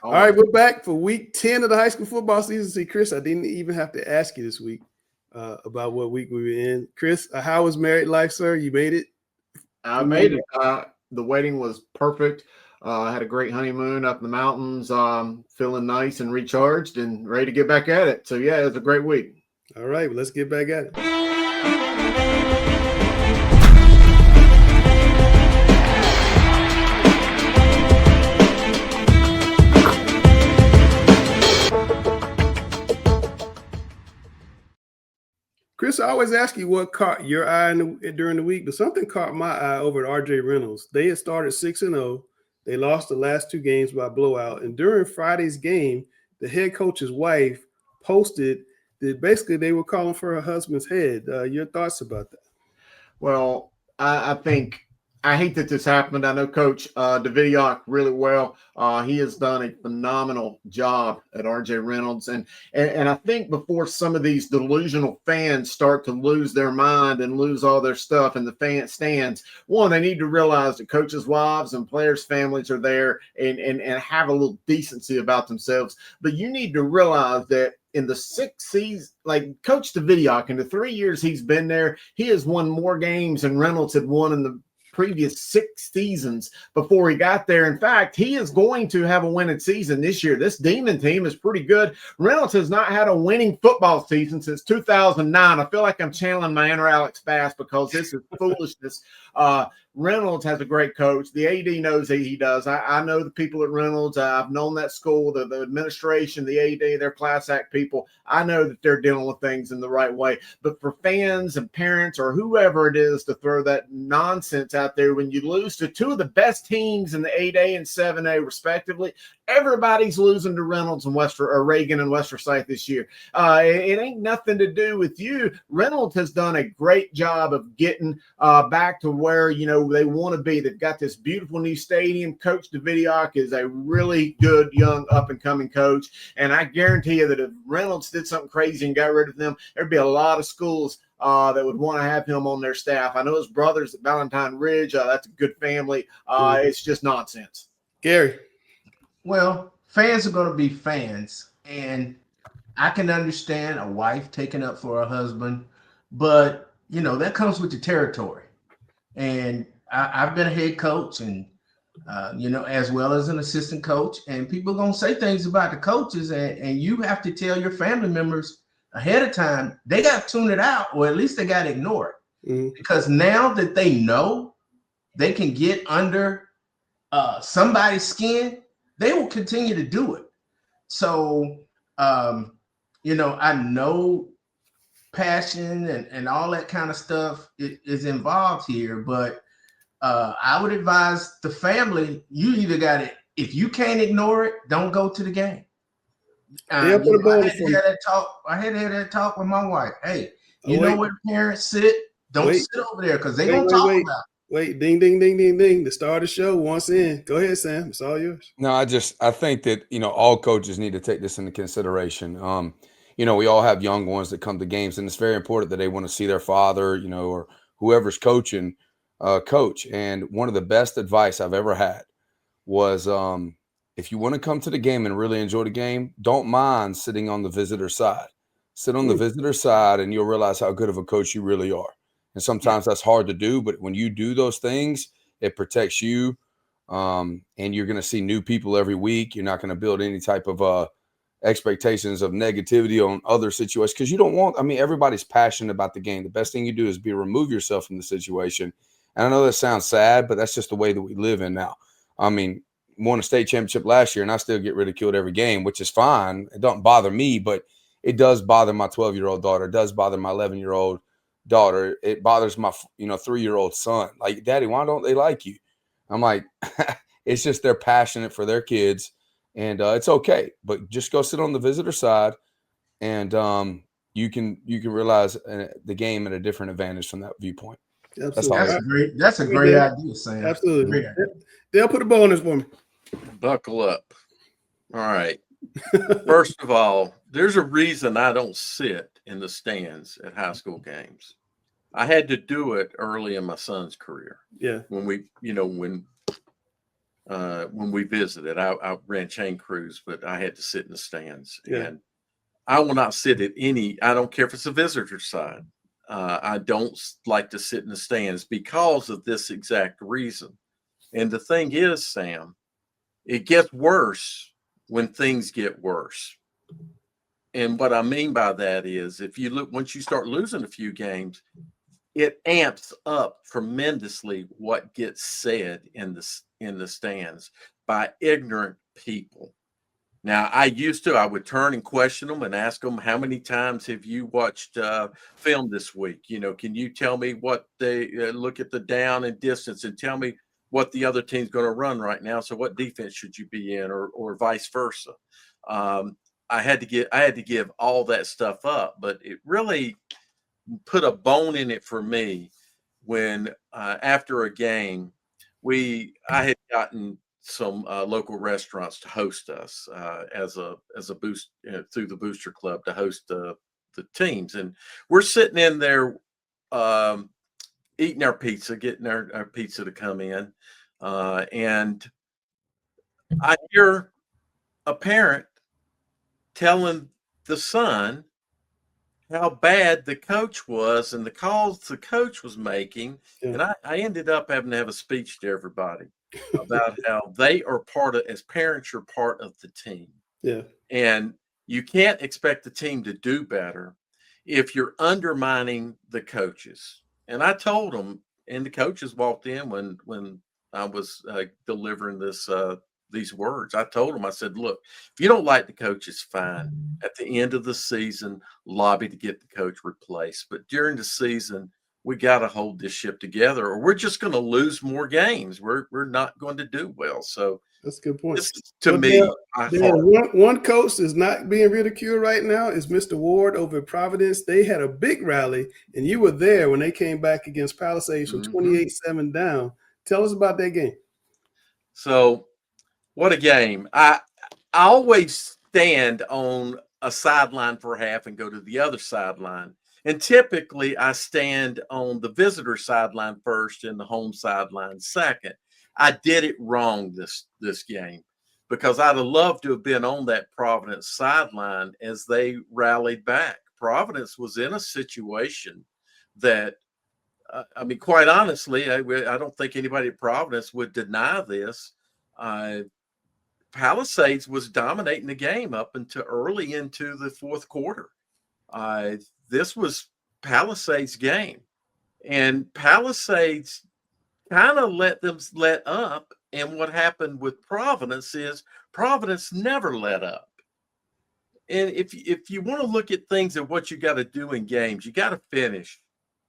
All right, we're back for week 10 of the high school football season. See, Chris, I didn't even have to ask you this week about what week we were in. Chris, how was married life, sir? You made it? I made it. The wedding was perfect. I had a great honeymoon up in the mountains, feeling nice and recharged and ready to get back at it. So, yeah, it was a great week. All right, well, let's get back at it. Chris, I always ask you what caught your eye during the week, but something caught my eye over at RJ Reynolds. They had started 6-0. They lost the last 2 games by blowout. And during Friday's game, the head coach's wife posted that basically they were calling for her husband's head. Your thoughts about that? Well, I think I hate that this happened. I know Coach Davidiak really well. He has done a phenomenal job at RJ Reynolds. And I think before some of these delusional fans start to lose their mind and lose all their stuff in the fan stands, one, they need to realize that coaches' wives and players' families are there and have a little decency about themselves. But you need to realize that in the 6th season, like Coach Davidiak, in the 3 years he's been there, he has won more games than Reynolds had won in the previous 6 seasons before he got there. In fact, he is going to have a winning season this year. This Demon team is pretty good. Reynolds has not had a winning football season since 2009. I feel like I'm channeling my inner Alex Bass because this is foolishness. Reynolds has a great coach. The AD knows that he does. I know the people at Reynolds. I've known that school, the administration, the AD, their class act people. I know that they're dealing with things in the right way. But for fans and parents or whoever it is to throw that nonsense out there when you lose to 2 of the best teams in the 8A and 7A respectively, everybody's losing to Reynolds and Reagan and West Forsyth this year. It ain't nothing to do with you. Reynolds has done a great job of getting back to where, you know, they want to be. They've got this beautiful new stadium. Coach Davidiak is a really good young up-and-coming coach, and I guarantee you that if Reynolds did something crazy and got rid of them, there'd be a lot of schools that would want to have him on their staff. I know his brothers at Valentine Ridge. That's a good family. It's just nonsense. Gary. Well, fans are going to be fans, and I can understand a wife taking up for her husband, but, you know, that comes with the territory. And I've been a head coach and, you know, as well as an assistant coach, and people are going to say things about the coaches, and you have to tell your family members ahead of time, they got to tune it out, or at least they got to ignore it. Because now that they know they can get under somebody's skin, they will continue to do it. So, you know, I know passion and all that kind of stuff is involved here, but I would advise the family, you either got it, if you can't ignore it, don't go to the game. I had to have that talk with my wife. Hey, you know where parents sit? Don't sit over there because they're going to talk about it. Wait, ding, ding, ding, ding, ding. The start of the show once in. Go ahead, Sam. It's all yours. No, I think that, you know, all coaches need to take this into consideration. You know, we all have young ones that come to games, and it's very important that they want to see their father, you know, or whoever's coaching, coach. And one of the best advice I've ever had was if you want to come to the game and really enjoy the game, don't mind sitting on the visitor side. Sit on the visitor side, and you'll realize how good of a coach you really are. And sometimes that's hard to do, but when you do those things, it protects you. And you're going to see new people every week. You're not going to build any type of expectations of negativity on other situations because you don't want, I mean, everybody's passionate about the game. The best thing you do is remove yourself from the situation. And I know that sounds sad, but that's just the way that we live in now. I mean, won a state championship last year and I still get ridiculed every game, which is fine. It don't bother me, but it does bother my 12-year-old daughter. It does bother my 11-year-old daughter. It bothers my 3-year-old son. Like, Daddy, why don't they like you? I'm like, it's just they're passionate for their kids, and it's okay. But just go sit on the visitor side, and you can realize the game at a different advantage from that viewpoint. Absolutely. That's a great idea, Sam. Absolutely. They'll put a bow on this for me. Buckle up. All right. First of all, there's a reason I don't sit in the stands at high school games. I had to do it early in my son's career. Yeah. When when we visited. I ran chain crews, but I had to sit in the stands. Yeah. And I will not sit at any. I don't care if it's a visitor side. I don't like to sit in the stands because of this exact reason. And the thing is, Sam, it gets worse when things get worse. And what I mean by that is, if you look, once you start losing a few games, it amps up tremendously what gets said in the stands by ignorant people. Now, I would turn and question them and ask them, how many times have you watched film this week? Can you tell me what they look at the down and distance and tell me what the other team's going to run right now? So what defense should you be in, or vice versa? I had to give all that stuff up, but it really put a bone in it for me when after a game, I had gotten some local restaurants to host us as a boost through the Booster Club to host the teams, and we're sitting in there eating our pizza, getting our pizza to come in, and I hear a parent telling the son how bad the coach was and the calls the coach was making. Yeah. And I ended up having to have a speech to everybody about how they are as parents, you're part of the team. Yeah. And you can't expect the team to do better if you're undermining the coaches. And I told them, and the coaches walked in when I was delivering these words. I told them, I said, look, if you don't like the coach, it's fine. At the end of the season, lobby to get the coach replaced. But during the season, we got to hold this ship together, or we're just going to lose more games. We're not going to do well. So that's a good point. This is, to me, one coach is not being ridiculed right now is Mr. Ward over at Providence. They had a big rally, and you were there when they came back against Palisades from 28-7 down. Tell us about that game. So, what a game. I always stand on a sideline for a half and go to the other sideline. And typically I stand on the visitor sideline first and the home sideline second. I did it wrong this game because I'd have loved to have been on that Providence sideline as they rallied back. Providence was in a situation that, I mean, quite honestly, I don't think anybody at Providence would deny this. Palisades was dominating the game up until early into the fourth quarter. This was Palisades' game, and Palisades kind of let up. And what happened with Providence is Providence never let up. And if you want to look at things and what you got to do in games, you got to finish.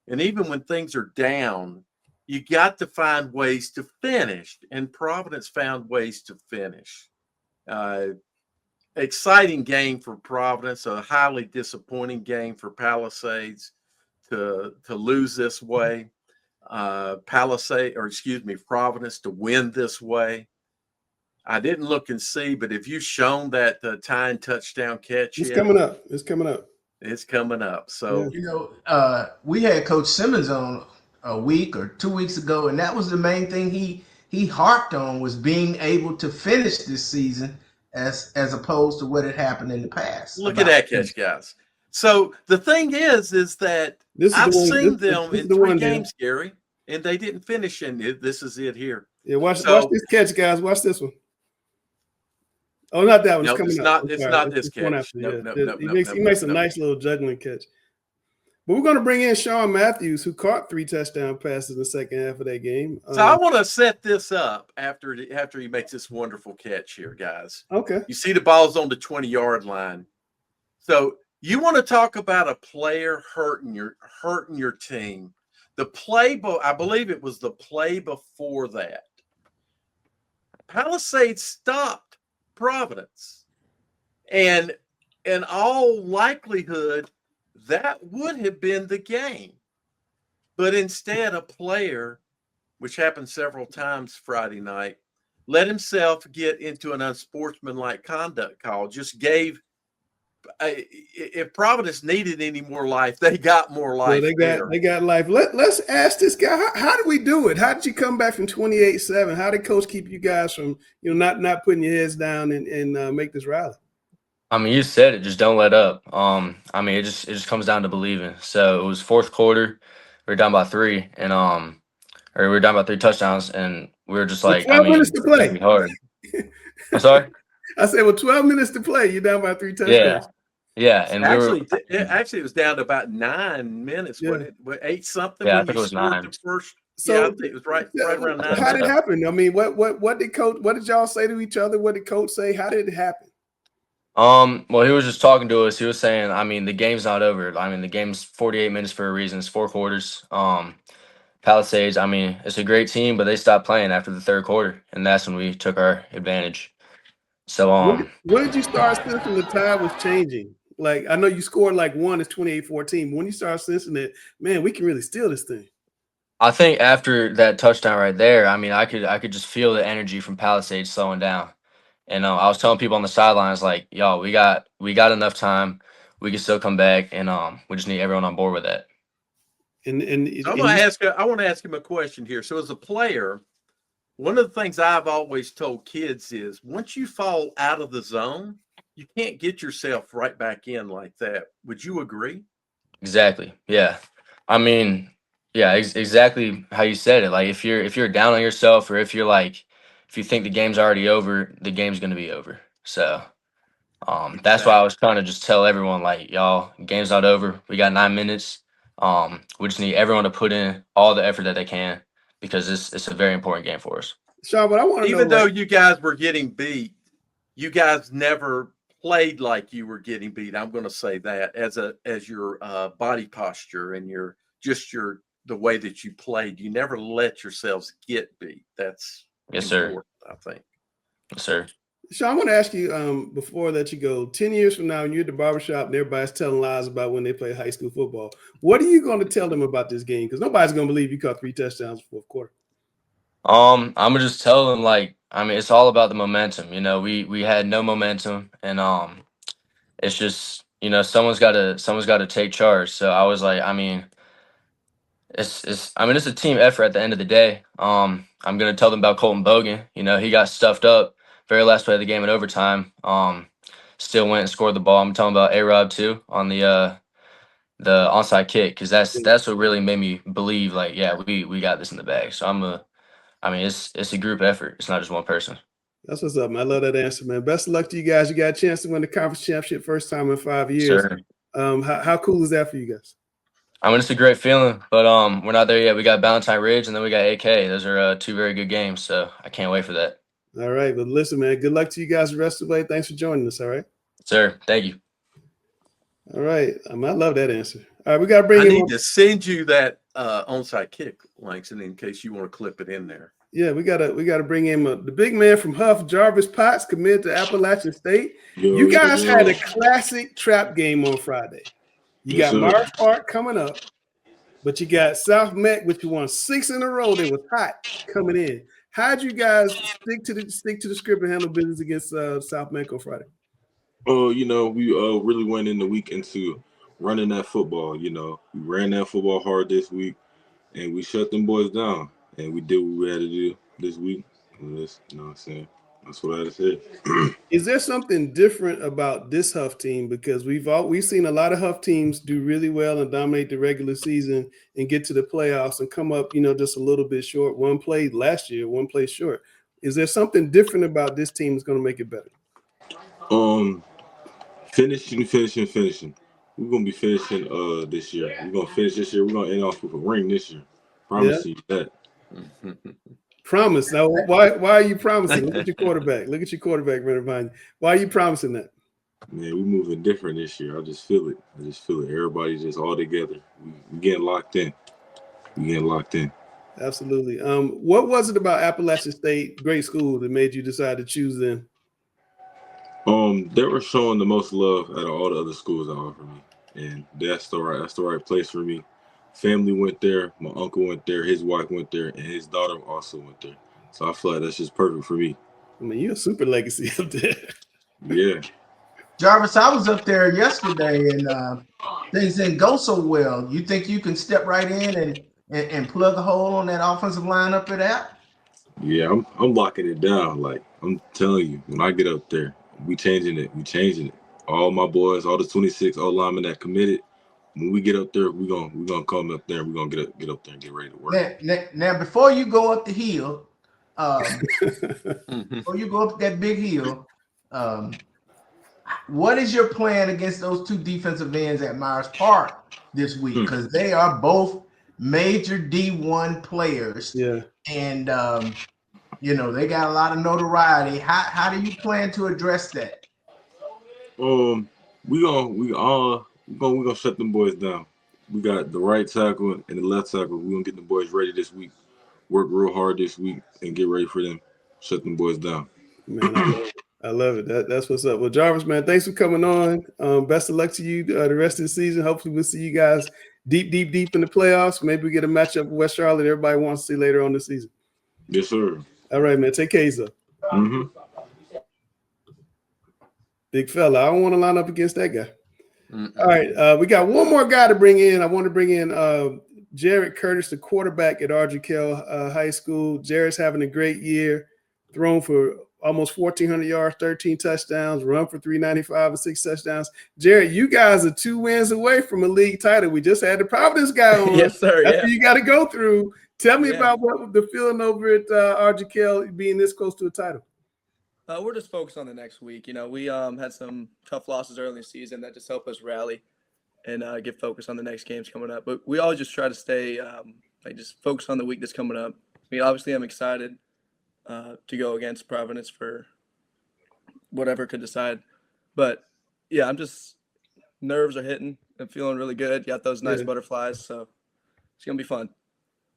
And even when things are down, you got to find ways to finish. And Providence found ways to finish. Exciting game for Providence, a highly disappointing game for Palisades to lose this way. Providence to win this way. I didn't look and see, but if you've shown that tying touchdown catch, it's coming up. It's coming up. It's coming up. So we had Coach Simmons on a week or 2 weeks ago, and that was the main thing he harped on was being able to finish this season as opposed to what had happened in the past. Look at that catch, guys. So the thing is that I've seen them in 3 games, Gary, and they didn't finish. And this is it here. Yeah, watch this catch, guys. Watch this one. Oh, not that one. No, it's coming up. It's not this catch. He makes a nice little juggling catch. But we're going to bring in Sean Matthews, who caught 3 touchdown passes in the second half of that game. So I want to set this up after he makes this wonderful catch here, guys. Okay. You see the ball's on the 20-yard line. So you want to talk about a player hurting your team. The play, I believe it was the play before that. Palisades stopped Providence. And in all likelihood, that would have been the game. But instead, a player, which happened several times Friday night, let himself get into an unsportsmanlike conduct call, just gave if Providence needed any more life, they got more life. Well, they got life. Let's ask this guy. How did we do it? How did you come back from 28-7? How did Coach keep you guys from not putting your heads down and make this rally? I mean, you said it. Just don't let up. I mean, it just comes down to believing. So it was fourth quarter. We were down by 3, and or we were down by 3 touchdowns, and we were just like, 12 minutes to play. It's gonna be hard. I'm sorry. I said, well, 12 minutes to play. You're down by 3 touchdowns. Yeah, and actually, it was down to about 9 minutes. Yeah. What 8 something? Yeah, I when think you it was scored 9. the first. So yeah, I think it was right around 9. How did it happen? I mean, what did y'all say to each other? What did Coach say? How did it happen? Well, he was just talking to us. He was saying, I mean, the game's not over. I mean, the game's 48 minutes for a reason. It's 4 quarters. Palisades, I mean, it's a great team, but they stopped playing after the 3rd quarter, and that's when we took our advantage. So, when did you start sensing the tide was changing? Like, I know you scored like 1, it's 28-14. But when you start sensing that, man, we can really steal this thing. I think after that touchdown right there, I mean, I could just feel the energy from Palisades slowing down. And I was telling people on the sidelines, like, y'all, we got enough time. We can still come back, and we just need everyone on board with that. I want to ask him a question here. So as a player, one of the things I've always told kids is once you fall out of the zone, you can't get yourself right back in like that. Would you agree? Exactly. Yeah. I mean, yeah, exactly how you said it. Like if you're down on yourself, or if you think the game's already over, the game's going to be over. So that's why I was trying to just tell everyone, like, y'all, game's not over. We got 9 minutes. We just need everyone to put in all the effort that they can, because it's a very important game for us. Sean, but I want to know, even though you guys were getting beat, you guys never played like you were getting beat. I'm going to say that as your body posture and the way that you played, you never let yourselves get beat. That's yes, sir. I think. Yes, sir. Sean, I want to ask you before I let you go, 10 years from now, when you're at the barbershop and everybody's telling lies about when they play high school football, what are you going to tell them about this game? Because nobody's going to believe you caught 3 touchdowns in the 4th quarter. I'm gonna just tell them, like, I mean, it's all about the momentum. We had no momentum, and it's just, someone's got to take charge. So I was like, I mean, it's a team effort at the end of the day. I'm gonna tell them about Colton Bogan. He got stuffed up very last play of the game in overtime. Still went and scored the ball. I'm telling about A-Rob too on the onside kick, because that's what really made me believe, like, yeah, we got this in the bag. So it's a group effort. It's not just one person. That's what's up, man. I love that answer, man. Best of luck to you guys. You got a chance to win the conference championship first time in 5 years. Sure. How cool is that for you guys? I mean, it's a great feeling, but we're not there yet. We got Valentine Ridge, and then we got AK. Those are 2 very good games, so I can't wait for that. All right, but listen, man, good luck to you guys the rest of the way. Thanks for joining us, all right? Sir, thank you. All right. I love that answer. All right, we got to bring I in need to send you that onside kick, Langston, in case you want to clip it in there. Yeah, we gotta bring in the big man from Huff, Jarvis Potts, committed to Appalachian State. You guys had a classic trap game on Friday. You got Mars Park coming up, but you got South Meck, which you won 6 in a row. They was hot coming in. How'd you guys stick to the script and handle business against South Meck on Friday? We really went in the week into running that football. We ran that football hard this week, and we shut them boys down. And we did what we had to do this week. You know what I'm saying? That's what I had to say. Is there something different about this Huff team? Because we've seen a lot of Huff teams do really well and dominate the regular season and get to the playoffs and come up, just a little bit short. One play last year, one play short. Is there something different about this team that's going to make it better? Finishing. We're gonna be finishing this year. We're gonna finish this year. We're gonna end off with a ring this year. Promise you that. Promise. Now, why are you promising? Look at your quarterback. Look at your quarterback right behind you. Why are you promising that? Man, we moving different this year. I just feel it. Everybody's just all together. We getting locked in. Absolutely. What was it about Appalachian State, great school, that made you decide to choose them? They were showing the most love out of all the other schools that offer me, and that's the right place for me. Family went there, my uncle went there, his wife went there, and his daughter also went there. So I feel like that's just perfect for me. I mean, you're a super legacy up there. Yeah. Jarvis, I was up there yesterday and things didn't go so well. You think you can step right in and plug a hole on that offensive line up at that? Yeah, I'm locking it down. Like I'm telling you, when I get up there, we changing it. We changing it. All my boys, all the 26 O linemen that committed. When we get up there, we gonna come up there and we're gonna get up there and get ready to work. Now, before you go up the hill, Mhm. before you go up that big hill, what is your plan against those two defensive ends at Myers Park this week? Because they are both major D1 players. Yeah. And they got a lot of notoriety. How do you plan to address that? We gonna shut them boys down. We got the right tackle and the left tackle. We gonna get the boys ready this week. Work real hard this week and get ready for them. Shut them boys down. Man, I love it. That's what's up. Well, Jarvis, man, thanks for coming on. Best of luck to you the rest of the season. Hopefully we'll see you guys deep in the playoffs. Maybe we get a matchup with West Charlotte everybody wants to see later on this season. Yes, sir. All right, man. Take care, yourself. Mm-hmm. Big fella. I don't want to line up against that guy. All right. We got one more guy to bring in. I want to bring in Jared Curtis, the quarterback at RGK High School. Jared's having a great year, thrown for almost 1,400 yards, 13 touchdowns, run for 395 and 6 touchdowns. Jared, you guys are 2 wins away from a league title. We just had the Providence guy on. Yes, sir. That's Yeah. what you got to go through. Tell me Yeah. about what the feeling over at RGK being this close to a title. We're just focused on the next week. We had some tough losses early in the season that just help us rally and get focused on the next games coming up. But we always just try to stay just focused on the week that's coming up. I mean, obviously, I'm excited to go against Providence for whatever could decide. But yeah, I'm just nerves are hitting. I'm feeling really good. Got those nice butterflies, so it's gonna be fun.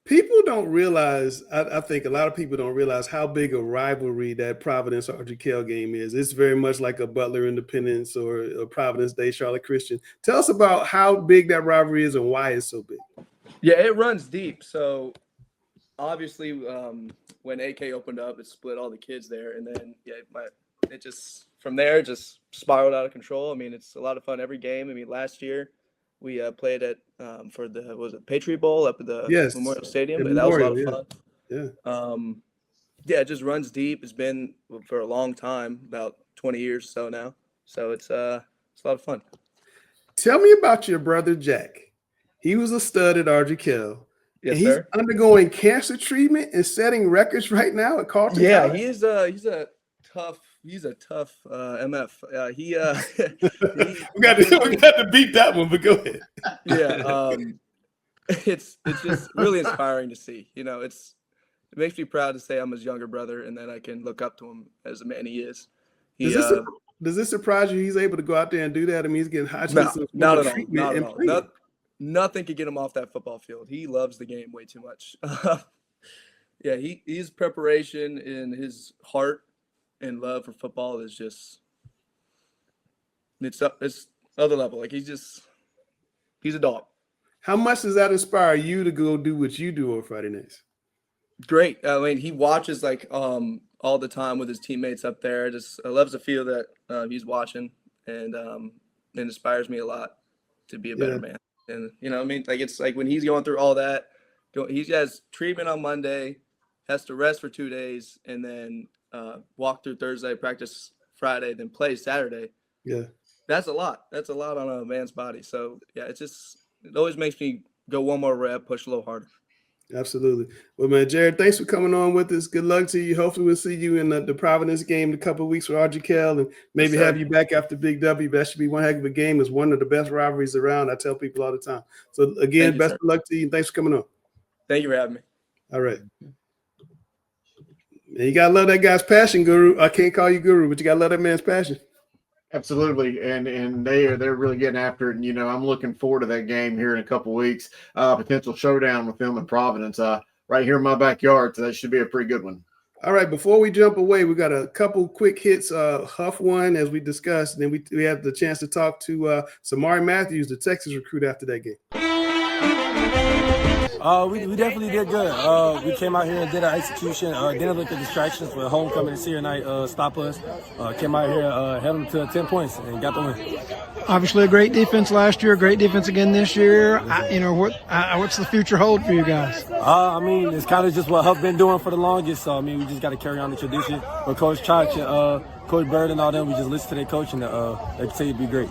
People don't realize, I think a lot of people don't realize how big a rivalry that Providence RGK game is. It's very much like a Butler Independence or a Providence Day Charlotte Christian. Tell us about how big that rivalry is and why it's so big. Yeah, it runs deep. So obviously, when AK opened up, it split all the kids there, and then it just from there just spiraled out of control. I mean, it's a lot of fun every game. I mean, last year we played at for the Patriot Bowl up at the Memorial Stadium, and that was a lot of fun. Yeah, it just runs deep. It's been for a long time, about 20 years or so now. So it's a lot of fun. Tell me about your brother Jack. He was a stud at RGK. Yes, and he's sir. undergoing cancer treatment and setting records right now at Carlton. Yeah, College. he's a tough MF. We got to beat that one, but go ahead. Yeah, it's just really inspiring to see. It makes me proud to say I'm his younger brother and that I can look up to him as the man he is. Does this surprise you? He's able to go out there and do that. I mean, he's getting Hodgkin's not at all. Nothing could get him off that football field. He loves the game way too much. Yeah, his preparation and his heart and love for football is just it's other level. Like he's a dog. How much does that inspire you to go do what you do on Friday nights? Great. I mean, he watches all the time with his teammates up there. Just loves to feel that he's watching, and it inspires me a lot to be a better man. And I mean, like it's like when he's going through all that, he has treatment on Monday, has to rest for 2 days, and then walk through Thursday, practice Friday, then play Saturday. Yeah, that's a lot. That's a lot on a man's body. So yeah, it always makes me go one more rep, push a little harder. Absolutely. Well, man, Jared, thanks for coming on with us. Good luck to you. Hopefully we'll see you in the Providence game in a couple of weeks with RGK and maybe have you back after Big W. That should be one heck of a game. It's one of the best rivalries around. I tell people all the time. So again, best of luck to you and thanks for coming on. Thank you for having me. All right. And you gotta love that guy's passion, Guru. I can't call you Guru, but you gotta love that man's passion. Absolutely, and they're really getting after it. And I'm looking forward to that game here in a couple weeks. Potential showdown with them in Providence, right here in my backyard. So that should be a pretty good one. All right, before we jump away, we got a couple quick hits. Huff one, as we discussed, and then we had the chance to talk to Samari Matthews, the Texas recruit, after that game. We definitely did good. We came out here and did our execution. Didn't let the distractions with homecoming and senior night stop us. Came out here, held them to 10 points, and got the win. Obviously, a great defense last year, great defense again this year. What's the future hold for you guys? It's kind of just what Huff been doing for the longest. So, we just got to carry on the tradition. With Coach Chach and Coach Bird and all them, we just listen to their coach, and they continue to be great.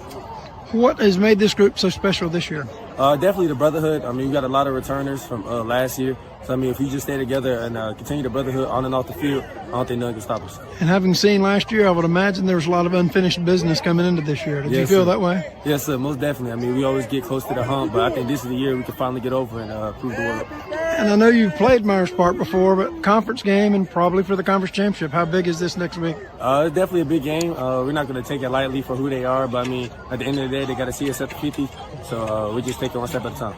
What has made this group so special this year? Definitely the brotherhood. We got a lot of returners from last year. So, if we just stay together and continue the brotherhood on and off the field, I don't think nothing can stop us. And having seen last year, I would imagine there was a lot of unfinished business coming into this year. Did you feel that way? Yes, sir, most definitely. We always get close to the hump, but I think this is the year we can finally get over and prove the world. And I know you've played Myers Park before, but conference game and probably for the conference championship. How big is this next week? It's definitely a big game. We're not going to take it lightly for who they are, but at the end of the day, they got to see us at the 50. So we just take it one step at a time.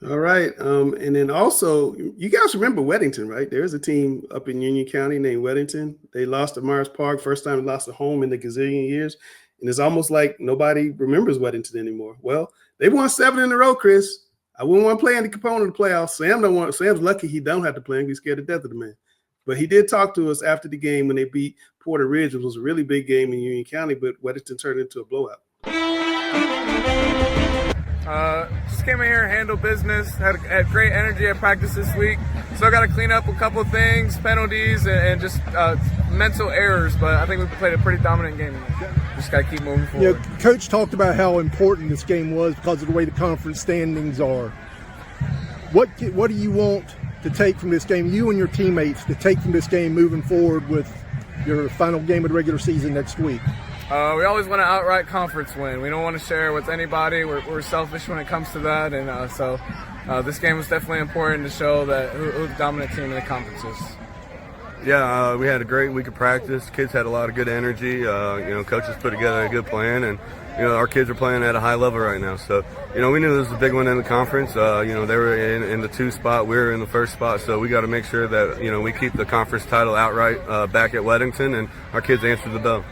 All right. And then also, you guys remember Weddington, right? There's a team up in Union County named Weddington. They lost to Myers Park, first time they lost at home in the gazillion years. And it's almost like nobody remembers Weddington anymore. Well, they won 7 in a row, Chris. I wouldn't want to play any component of the playoffs. Sam's lucky he don't have to play him. He's scared to death of the man. But he did talk to us after the game when they beat Porter Ridge. It was a really big game in Union County, but Weddington turned into a blowout. Just came in here, handled business, had great energy at practice this week. Still got to clean up a couple things, penalties, and just mental errors, but I think we played a pretty dominant game. Just got to keep moving forward. Coach talked about how important this game was because of the way the conference standings are. What do you want to take from this game, you and your teammates, to take from this game moving forward with your final game of the regular season next week? We always want an outright conference win. We don't want to share with anybody. We're selfish when it comes to that, and so this game was definitely important to show that who the dominant team in the conference is. Yeah, we had a great week of practice. Kids had a lot of good energy. Coaches put together a good plan, and our kids are playing at a high level right now. So we knew this was a big one in the conference. They were in the 2 spot, we were in the 1st spot. So we got to make sure that we keep the conference title outright back at Weddington, and our kids answer the bell.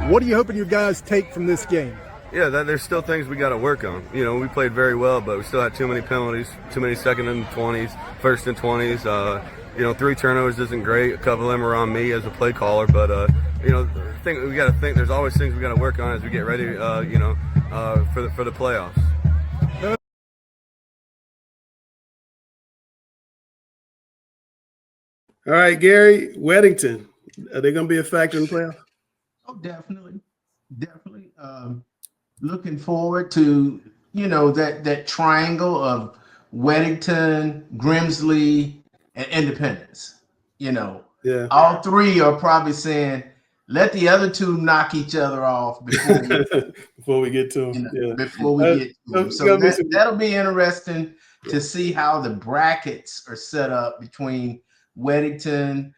What are you hoping your guys take from this game? Yeah, there's still things we got to work on. We played very well, but we still had too many penalties, too many second and 20s, first and 20s. 3 turnovers isn't great. A couple of them are on me as a play caller, but we got to think. There's always things we got to work on as we get ready. For the playoffs. All right, Gary, Weddington, are they going to be a factor in the playoffs? Oh, definitely. Looking forward to, that triangle of Weddington, Grimsley, and Independence. Yeah. All 3 are probably saying, let the other 2 knock each other off before we get to them. Before we get to them. So that'll be interesting to see how the brackets are set up between Weddington,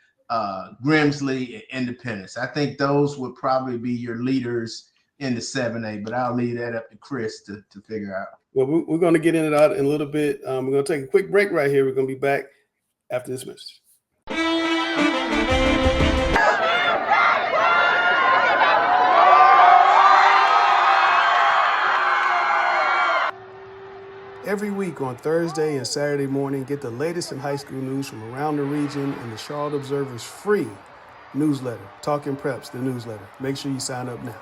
Grimsley, and Independence. I think those would probably be your leaders in the 7A, but I'll leave that up to Chris to figure out. Well, we're going to get into that in a little bit. We're going to take a quick break right here. We're going to be back after this message. Every week on Thursday and Saturday morning, get the latest in high school news from around the region in the Charlotte Observer's free newsletter, Talking Preps, the newsletter. Make sure you sign up now.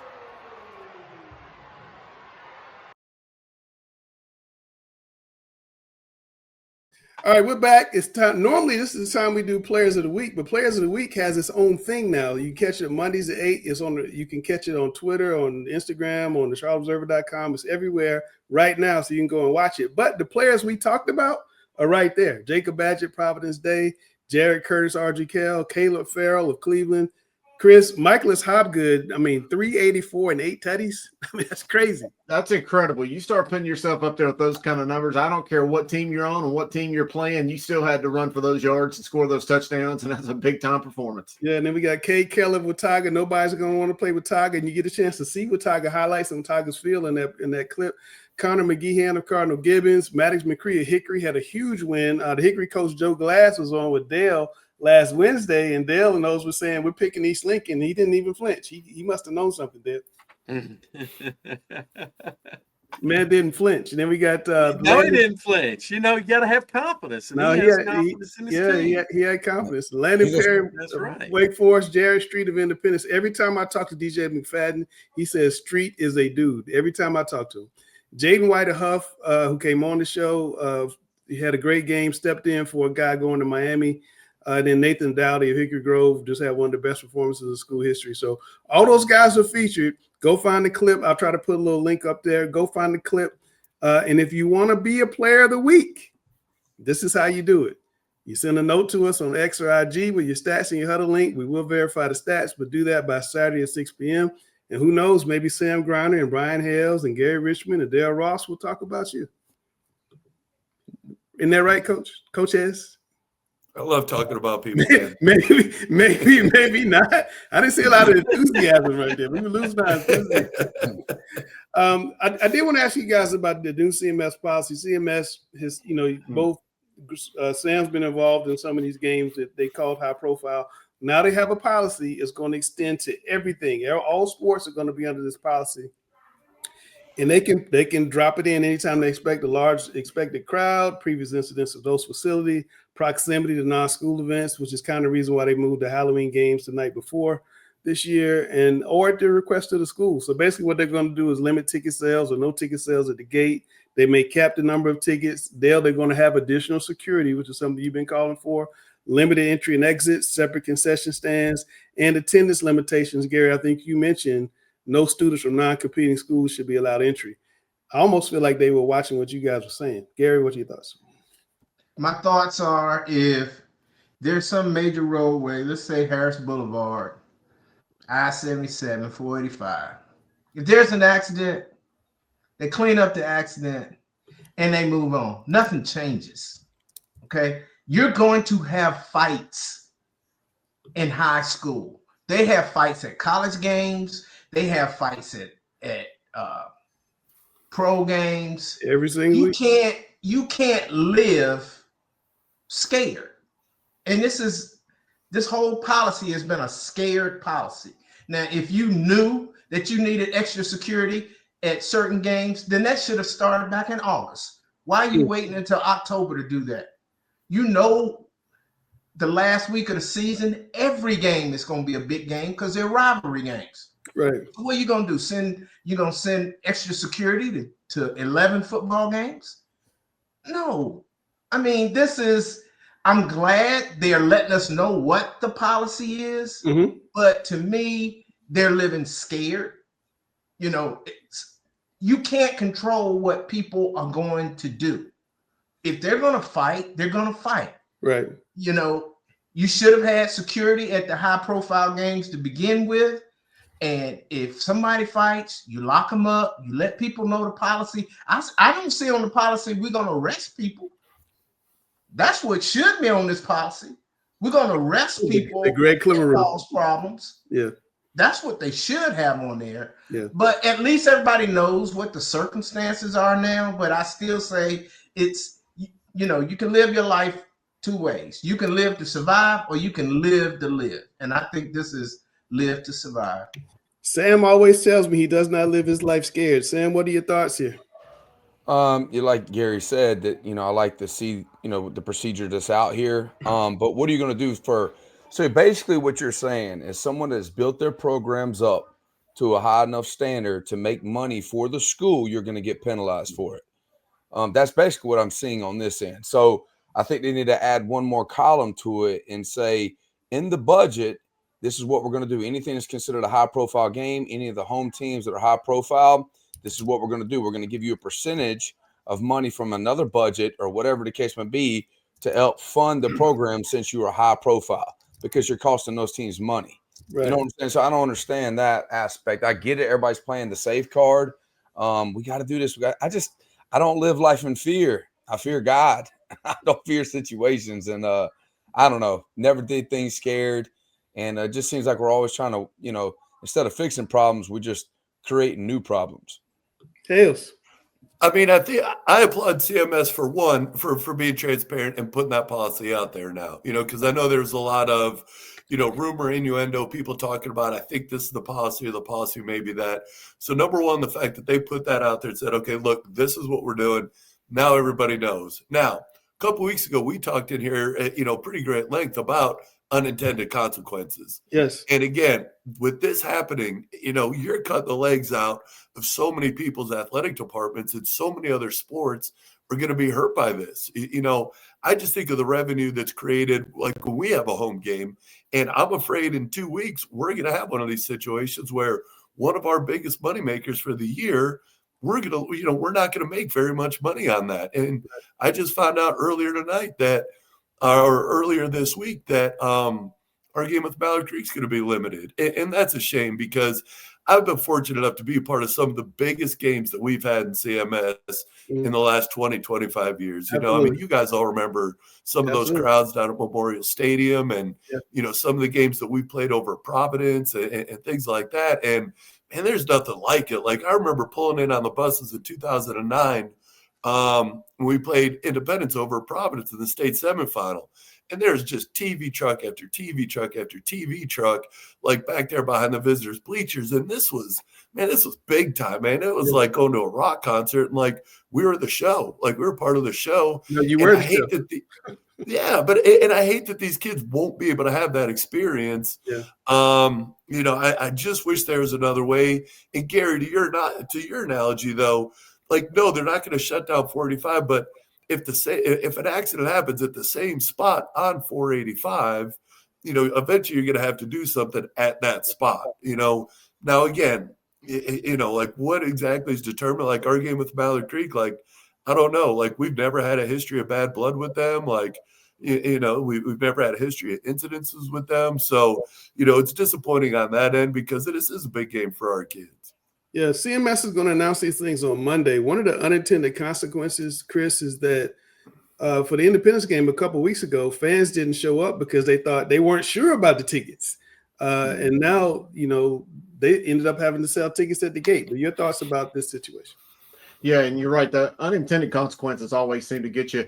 All right, we're back. It's time. Normally, this is the time we do Players of the Week, but Players of the Week has its own thing now. You catch it Mondays at 8. You can catch it on Twitter, on Instagram, on the CharlotteObserver.com. It's everywhere right now, so you can go and watch it. But the players we talked about are right there. Jacob Badgett, Providence Day, Jared Curtis, RG Kell, Caleb Farrell of Cleveland, Chris, Michaelis Hobgood, 384 and 8 tutties. That's crazy. That's incredible. You start putting yourself up there with those kind of numbers. I don't care what team you're on and what team you're playing. You still had to run for those yards and score those touchdowns, and that's a big-time performance. Yeah, and then we got Cade Keller with Tiger. Nobody's going to want to play with Tiger, and you get a chance to see what Tiger highlights on Tiger's field in that clip. Connor McGeehan of Cardinal Gibbons. Maddox McCree of Hickory had a huge win. The Hickory coach Joe Glass was on with Dale last Wednesday, and Dale and those were saying we're picking East Lincoln. He didn't even flinch. He must have known something, Dale. Man didn't flinch. And then we got no, he didn't flinch. You know, you got to have confidence. And he has confidence in his team. He had confidence. Landon Perry, that's right. Wake Forest, Jared Street of Independence. Every time I talk to DJ McFadden, he says Street is a dude. Every time I talk to him. Jaden White of Huff, who came on the show, he had a great game, stepped in for a guy going to Miami. And then Nathan Dowdy of Hickory Grove just had one of the best performances of school history. So all those guys are featured. Go find the clip. I'll try to put a little link up there. Go find the clip. And if you want to be a player of the week, this is how you do it. You send a note to us on X or IG with your stats and your huddle link. We will verify the stats, but do that by Saturday at 6 p.m. And who knows, maybe Sam Griner and Brian Hales and Gary Richmond and Dale Ross will talk about you. Isn't that right, Coach? Coach S? I love talking about people. Maybe not. I didn't see a lot of enthusiasm right there. We were losing our enthusiasm. I did want to ask you guys about the new CMS policy. CMS has, both Sam's been involved in some of these games that they called high profile. Now they have a policy. It's going to extend to everything. All sports are going to be under this policy. And they can drop it in anytime they expect a large expected crowd, previous incidents of those facility, proximity to non-school events, which is kind of the reason why they moved the Halloween games the night before this year, or at the request of the school. So basically what they're going to do is limit ticket sales or no ticket sales at the gate. They may cap the number of tickets. They're going to have additional security, which is something you've been calling for, limited entry and exit, separate concession stands, and attendance limitations. Gary, I think you mentioned no students from non-competing schools should be allowed entry. I almost feel like they were watching what you guys were saying. Gary, what are your thoughts? My thoughts are, if there's some major roadway, let's say Harris Boulevard, I-77, 485. If there's an accident, they clean up the accident and they move on. Nothing changes, okay? You're going to have fights in high school. They have fights at college games. They have fights at pro games. Every single week. You can't live scared. And this whole policy has been a scared policy. Now, if you knew that you needed extra security at certain games, then that should have started back in August. Why are you waiting until October to do that? You know, the last week of the season, every game is going to be a big game because they're rivalry games. Right. What are you going to do? You're going to send extra security to 11 football games? No. I mean, I'm glad they're letting us know what the policy is, but to me, they're living scared. You can't control what people are going to do. If they're going to fight, they're going to fight. Right. You should have had security at the high profile games to begin with. And if somebody fights, you lock them up, you let people know the policy. I don't see on the policy we're going to arrest people. That's what should be on this policy. We're going to arrest people that cause problems. Yeah. That's what they should have on there. Yeah. But at least everybody knows what the circumstances are now. But I still say you can live your life two ways. You can live to survive, or you can live to live. And I think this is live to survive. Sam always tells me he does not live his life scared. Sam, what are your thoughts here? Like Gary said, that I like to see the procedure that's out here. But what are you going to do so basically what you're saying is someone that's built their programs up to a high enough standard to make money for the school, you're going to get penalized for it. That's basically what I'm seeing on this end. So I think they need to add one more column to it and say, in the budget, this is what we're going to do. Anything that's considered a high-profile game, any of the home teams that are high-profile, this is what we're going to do. We're going to give you a percentage of money from another budget or whatever the case may be to help fund the program since you are high-profile, because you're costing those teams money. Right. You know what I'm saying? So I don't understand that aspect. I get it. Everybody's playing the safe card. We got to do this. I don't live life in fear. I fear God. I don't fear situations. And I don't know. Never did things scared. And it just seems like we're always trying to, instead of fixing problems, we're just creating new problems. Tails. I mean, I think I applaud CMS for one for being transparent and putting that policy out there now. Because I know there's a lot of rumor, innuendo, people talking about. I think this is the policy, or the policy may be that. So number one, the fact that they put that out there and said, okay, look, this is what we're doing. Now everybody knows. Now, a couple weeks ago, we talked in here, at, pretty great length about unintended consequences. Yes. And again, with this happening, you're cutting the legs out of so many people's athletic departments, and so many other sports are going to be hurt by this. I just think of the revenue that's created, like when we have a home game, and I'm afraid in 2 weeks, we're going to have one of these situations where one of our biggest moneymakers for the year, we're not going to make very much money on that. And I just found out earlier this week that our game with Mallard Creek is going to be limited. And that's a shame, because I've been fortunate enough to be a part of some of the biggest games that we've had in CMS in the last 20, 25 years. You guys all remember some of those crowds down at Memorial Stadium, and, some of the games that we played over Providence and things like that. And there's nothing like it. Like, I remember pulling in on the buses in 2009 when we played Independence over Providence in the state semifinal. And there's just TV truck after TV truck after TV truck, like back there behind the visitors' bleachers. And this was big time, man. It was like going to a rock concert, and like we were the show, like we were part of the show. No, you were the show. And I hate that these kids won't be able to have that experience. Yeah. I just wish there was another way. And Gary, to your analogy though, like, no, they're not going to shut down 485, but if an accident happens at the same spot on 485, eventually you're going to have to do something at that spot. Now again, like what exactly is determined? Like our game with Mallard Creek, like I don't know. Like we've never had a history of bad blood with them. Like we've never had a history of incidences with them. So it's disappointing on that end, because this is a big game for our kids. Yeah, CMS is going to announce these things on Monday. One of the unintended consequences, Chris, is that for the Independence game a couple weeks ago, fans didn't show up because they thought they weren't sure about the tickets. And now, they ended up having to sell tickets at the gate. But your thoughts about this situation? Yeah, and you're right. The unintended consequences always seem to get you,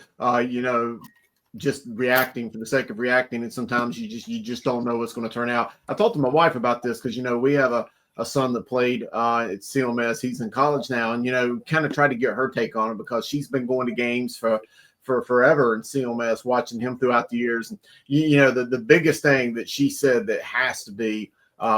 just reacting for the sake of reacting. And sometimes you just don't know what's going to turn out. I talked to my wife about this because, we have a son that played at CMS. He's in college now, and kind of tried to get her take on it, because she's been going to games for forever in CMS, watching him throughout the years. And the biggest thing that she said that has to be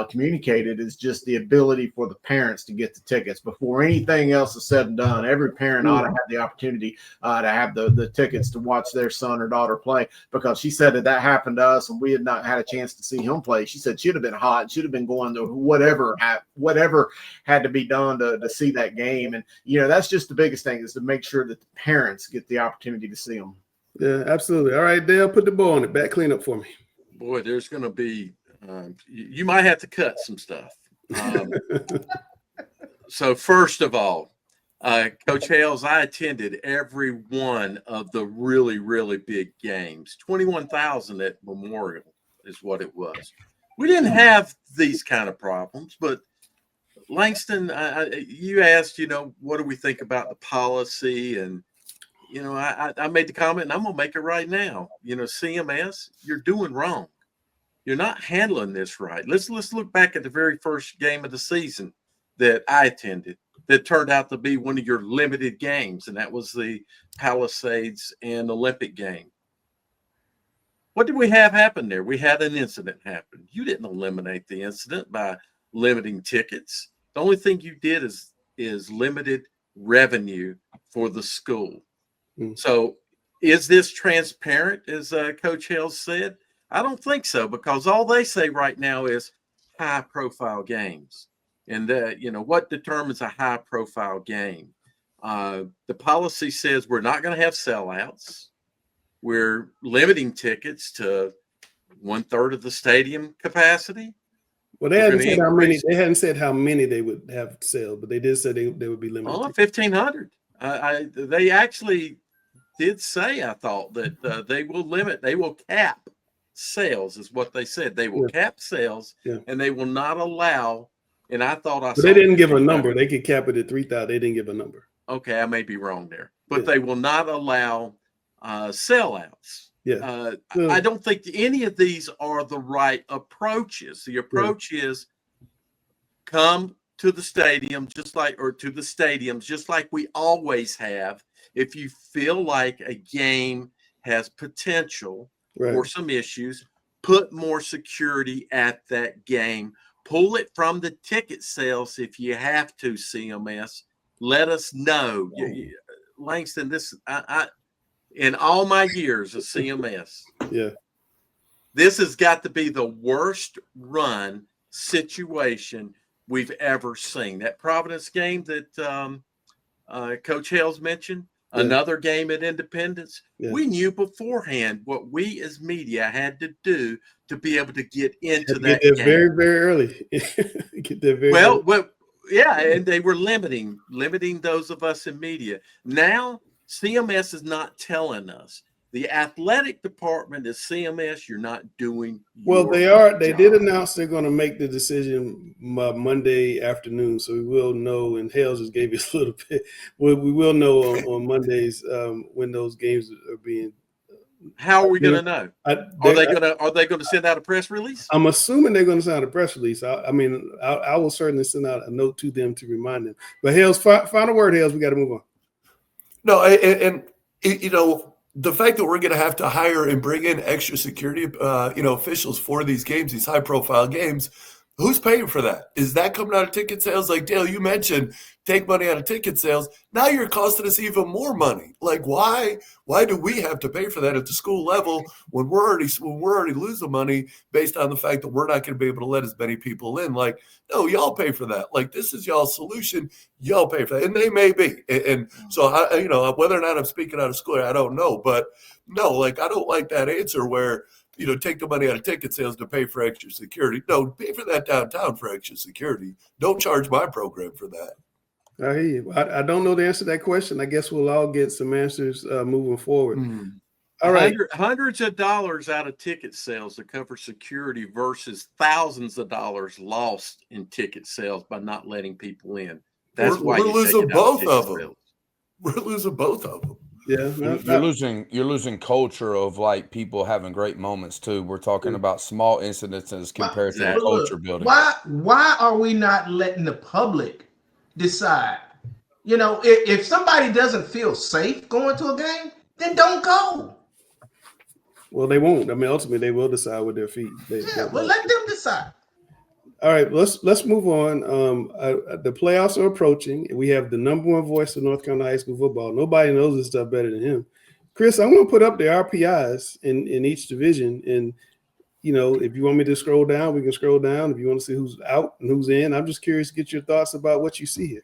communicated is just the ability for the parents to get the tickets before anything else is said and done. Every parent ought to have the opportunity to have the tickets to watch their son or daughter play, because she said that happened to us and we had not had a chance to see him play. She said she'd have been hot, she'd have been going to whatever had to be done to see that game. And that's just the biggest thing, is to make sure that the parents get the opportunity to see them. Yeah, absolutely. All right, Dale, put the ball on it. Back cleanup for me. Boy, there's going to be you might have to cut some stuff. So first of all, Coach Hales, I attended every one of the really, really big games. 21,000 at Memorial is what it was. We didn't have these kind of problems, but Langston, you asked, what do we think about the policy? And, I made the comment, and I'm going to make it right now. CMS, you're doing wrong. You're not handling this right. Let's look back at the very first game of the season that I attended that turned out to be one of your limited games, and that was the Palisades and Olympic game. What did we have happen there? We had an incident happen. You didn't eliminate the incident by limiting tickets. The only thing you did is limited revenue for the school. So is this transparent, as Coach Hales said? I don't think so, because all they say right now is high-profile games. And, what determines a high-profile game? The policy says we're not going to have sellouts. We're limiting tickets to 1/3 of the stadium capacity. Well, they hadn't said how many. They hadn't said how many they would have sell, but they did say they would be limited. 1,500. They actually did say, I thought, that they will cap sales, is what they said. They will cap sales, and they will not allow. And I thought they didn't give a number. They could cap it at 3,000. They didn't give a number. Okay, I may be wrong there, but Yeah. they will not allow sellouts. Yeah. I don't think any of these are the right approaches. The approach is come to the stadium to the stadiums just like we always have. If you feel like a game has potential or some issues, put more security at that game. Pull it from the ticket sales if you have to, CMS. Let us know. Langston, I in all my years of CMS, this has got to be the worst run situation we've ever seen. That Providence game that Coach Hales mentioned, another game at Independence, we knew beforehand what we as media had to do to be able to get into that get there game. very, very early. Get there very well, early. well, yeah, and they were limiting those of us in media. Now CMS is not telling us. The athletic department is CMS. You're not doing. Well, your they are. They job. did announce they're going to make the decision Monday afternoon, so we will know. And Hales just gave us a little bit. Well, we will know on Mondays when those games are being. How are we going to know? Are they going to send out a press release? I'm assuming they're going to send out a press release. I will certainly send out a note to them to remind them. But Hales, final word, Hales. We got to move on. No, and you know, the fact that we're going to have to hire and bring in extra security, officials for these games, these high-profile games, who's paying for that? Is that coming out of ticket sales? Like Dale, you mentioned, take money out of ticket sales. Now you're costing us even more money. Like, why do we have to pay for that at the school level when we're already losing money based on the fact that we're not going to be able to let as many people in? Like, no, y'all pay for that. Like, this is y'all's solution. Y'all pay for that, and they may be. And so, whether or not I'm speaking out of school, I don't know. But no, like, I don't like that answer where, take the money out of ticket sales to pay for extra security. No, pay for that downtown for extra security. Don't charge my program for that. I hear you. I don't know the answer to that question. I guess we'll all get some answers moving forward. All right. Hundreds of dollars out of ticket sales to cover security versus thousands of dollars lost in ticket sales by not letting people in. That's why we're losing both of them. We're losing both of them. Yeah, you're losing culture of like people having great moments too. We're talking about small incidences compared to the culture building. Why are we not letting the public decide? If somebody doesn't feel safe going to a game, then don't go. Well, they won't. I mean, ultimately, they will decide with their feet. Well, let them decide. All right, let's move on. The playoffs are approaching. We have the number one voice of North Carolina high school football. Nobody knows this stuff better than him. Chris, I'm going to put up the RPIs in each division. And, if you want me to scroll down, we can scroll down. If you want to see who's out and who's in, I'm just curious to get your thoughts about what you see here.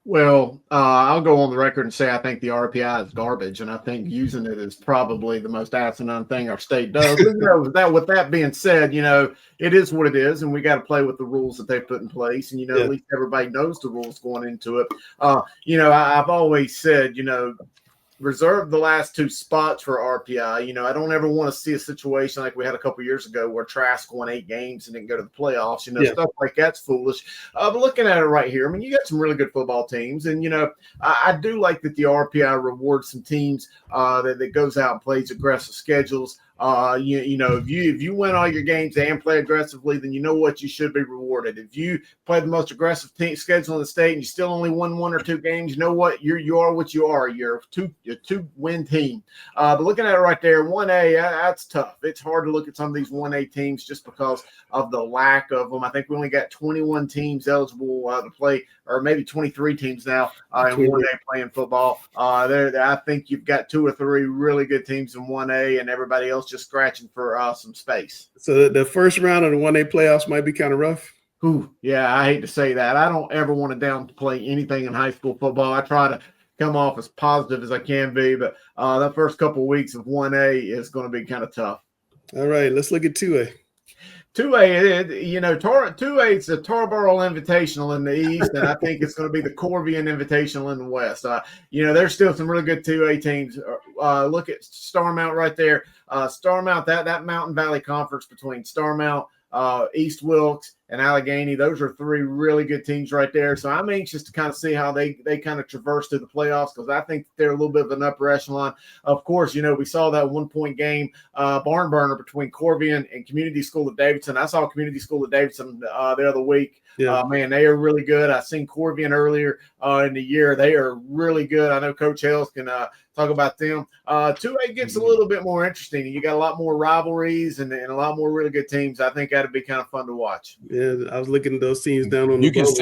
Well, I'll go on the record and say I think the RPI is garbage, and I think using it is probably the most asinine thing our state does. With that being said, it is what it is, and we got to play with the rules that they put in place. And at least everybody knows the rules going into it. I've always said, reserve the last two spots for RPI. I don't ever want to see a situation like we had a couple years ago where Trask won 8 games and didn't go to the playoffs. Stuff like that's foolish. But looking at it right here, I mean, you got some really good football teams. And, I do like that the RPI rewards some teams that goes out and plays aggressive schedules. If you win all your games and play aggressively, then you know what, you should be rewarded. If you play the most aggressive schedule in the state and you still only won 1 or 2 games, you know what, you are what you are. You're a 2-win team. But looking at it right there, 1A, that's tough. It's hard to look at some of these 1A teams just because of the lack of them. I think we only got 21 teams eligible to play, or maybe 23 teams now in 1A playing football. I think you've got 2 or 3 really good teams in 1A, and everybody else just scratching for some space. So the first round of the 1A playoffs might be kind of rough. Ooh, yeah, I hate to say that. I don't ever want to downplay anything in high school football. I try to come off as positive as I can be, but that first couple of weeks of 1A is going to be kind of tough. All right, let's look at 2A. 2A, 2A, it's a Tarboro Invitational in the East, and I think it's going to be the Corvian Invitational in the West. There's still some really good 2A teams. Look at Starmount right there. Starmount, that Mountain Valley Conference between Starmount, East Wilkes, and Allegheny. Those are three really good teams right there. So I'm anxious to kind of see how they kind of traverse to the playoffs, because I think they're a little bit of an upper echelon. Of course, we saw that 1-point game barn burner between Corvian and Community School of Davidson. I saw Community School of Davidson the other week. Yeah. Man, they are really good. I seen Corvian earlier in the year. They are really good. I know Coach Hales can talk about them. 2A gets a little bit more interesting. You got a lot more rivalries and a lot more really good teams. I think that'd be kind of fun to watch. Yeah, I was looking at those teams down on You the can bubble.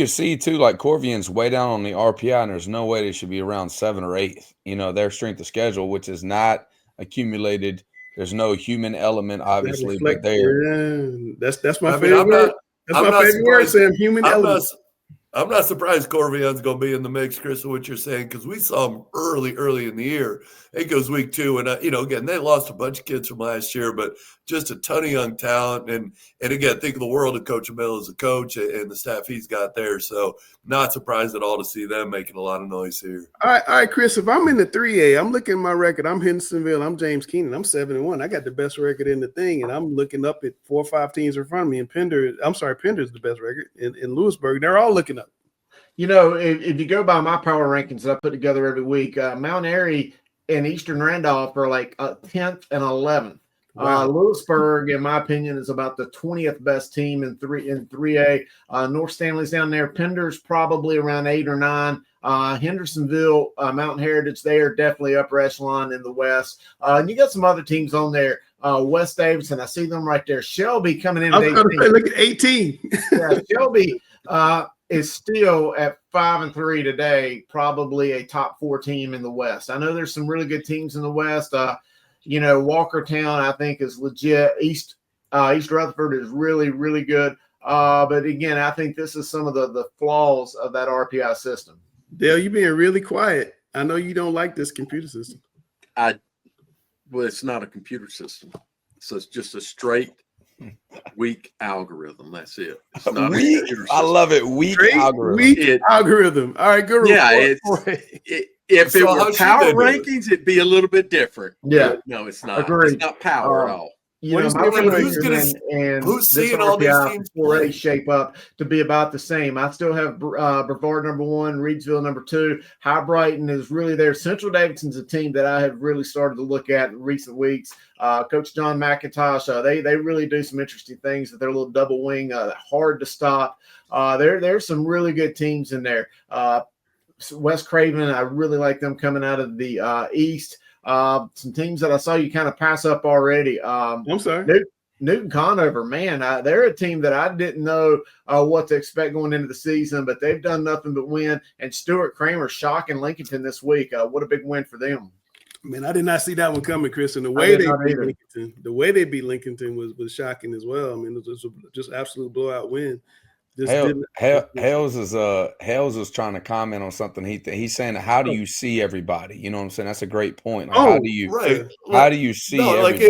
see, too, like Corvian's way down on the RPI, and there's no way they should be around 7th or 8th. Their strength of schedule, which is not accumulated. There's no human element, obviously, but That's my favorite word. That's my favorite word, Sam. Human element. I'm not surprised Corvian's going to be in the mix, Chris, of what you're saying, because we saw them early in the year. It goes week 2, and again, they lost a bunch of kids from last year, but just a ton of young talent, and again, think of the world of Coach Emil as a coach and the staff he's got there. So not surprised at all to see them making a lot of noise here. All right, Chris. If I'm in the 3A, I'm looking at my record. I'm Hendersonville. I'm James Keenan. I'm 7-1. I got the best record in the thing, and I'm looking up at 4 or 5 teams in front of me. And Pender's the best record in Lewisburg. They're all looking up. If you go by my power rankings that I put together every week, Mount Airy and Eastern Randolph are like 10th and 11th. Wow. Lewisburg, in my opinion, is about the 20th best team in 3A. North Stanley's down there. Pender's probably around 8 or 9. Hendersonville, Mountain Heritage, they are definitely upper echelon in the West. And you got some other teams on there. West Davidson, I see them right there. Shelby coming in at 18. Look at 18. Yeah, Shelby is still at 5-3 today, probably a top 4 team in the West. I know there's some really good teams in the West. Walkertown, I think, is legit. East Rutherford is really, really good. But again, I think this is some of the flaws of that RPI system. Dale, you're being really quiet. I know you don't like this computer system. Well, it's not a computer system. So it's just a straight weak algorithm. That's it. It's not a computer system. I love it. Weak algorithm. Weak algorithm. All right, good. Yeah, if it were power rankings, it'd be a little bit different. Yeah. No, it's not. Agreed. It's not power at all. Who's seeing all these teams 4A shape up to be about the same? I still have Brevard number 1, Reedsville number 2. High Brighton is really there. Central Davidson's a team that I have really started to look at in recent weeks. Coach John McIntosh, they really do some interesting things with their little double wing, hard to stop. There's some really good teams in there. West Craven, I really like them coming out of the East. Some teams that I saw you kind of pass up already. I'm sorry. Newton Conover, man, they're a team that I didn't know what to expect going into the season, but they've done nothing but win. And Stuart Kramer shocking Lincolnton this week. What a big win for them. Man, I did not see that one coming, Chris. And the way they beat Lincolnton was shocking as well. I mean, it was just absolute blowout win. Hales is trying to comment on something. He's saying, how do you see everybody? You know what I'm saying? That's a great point. Like, how do you see everybody?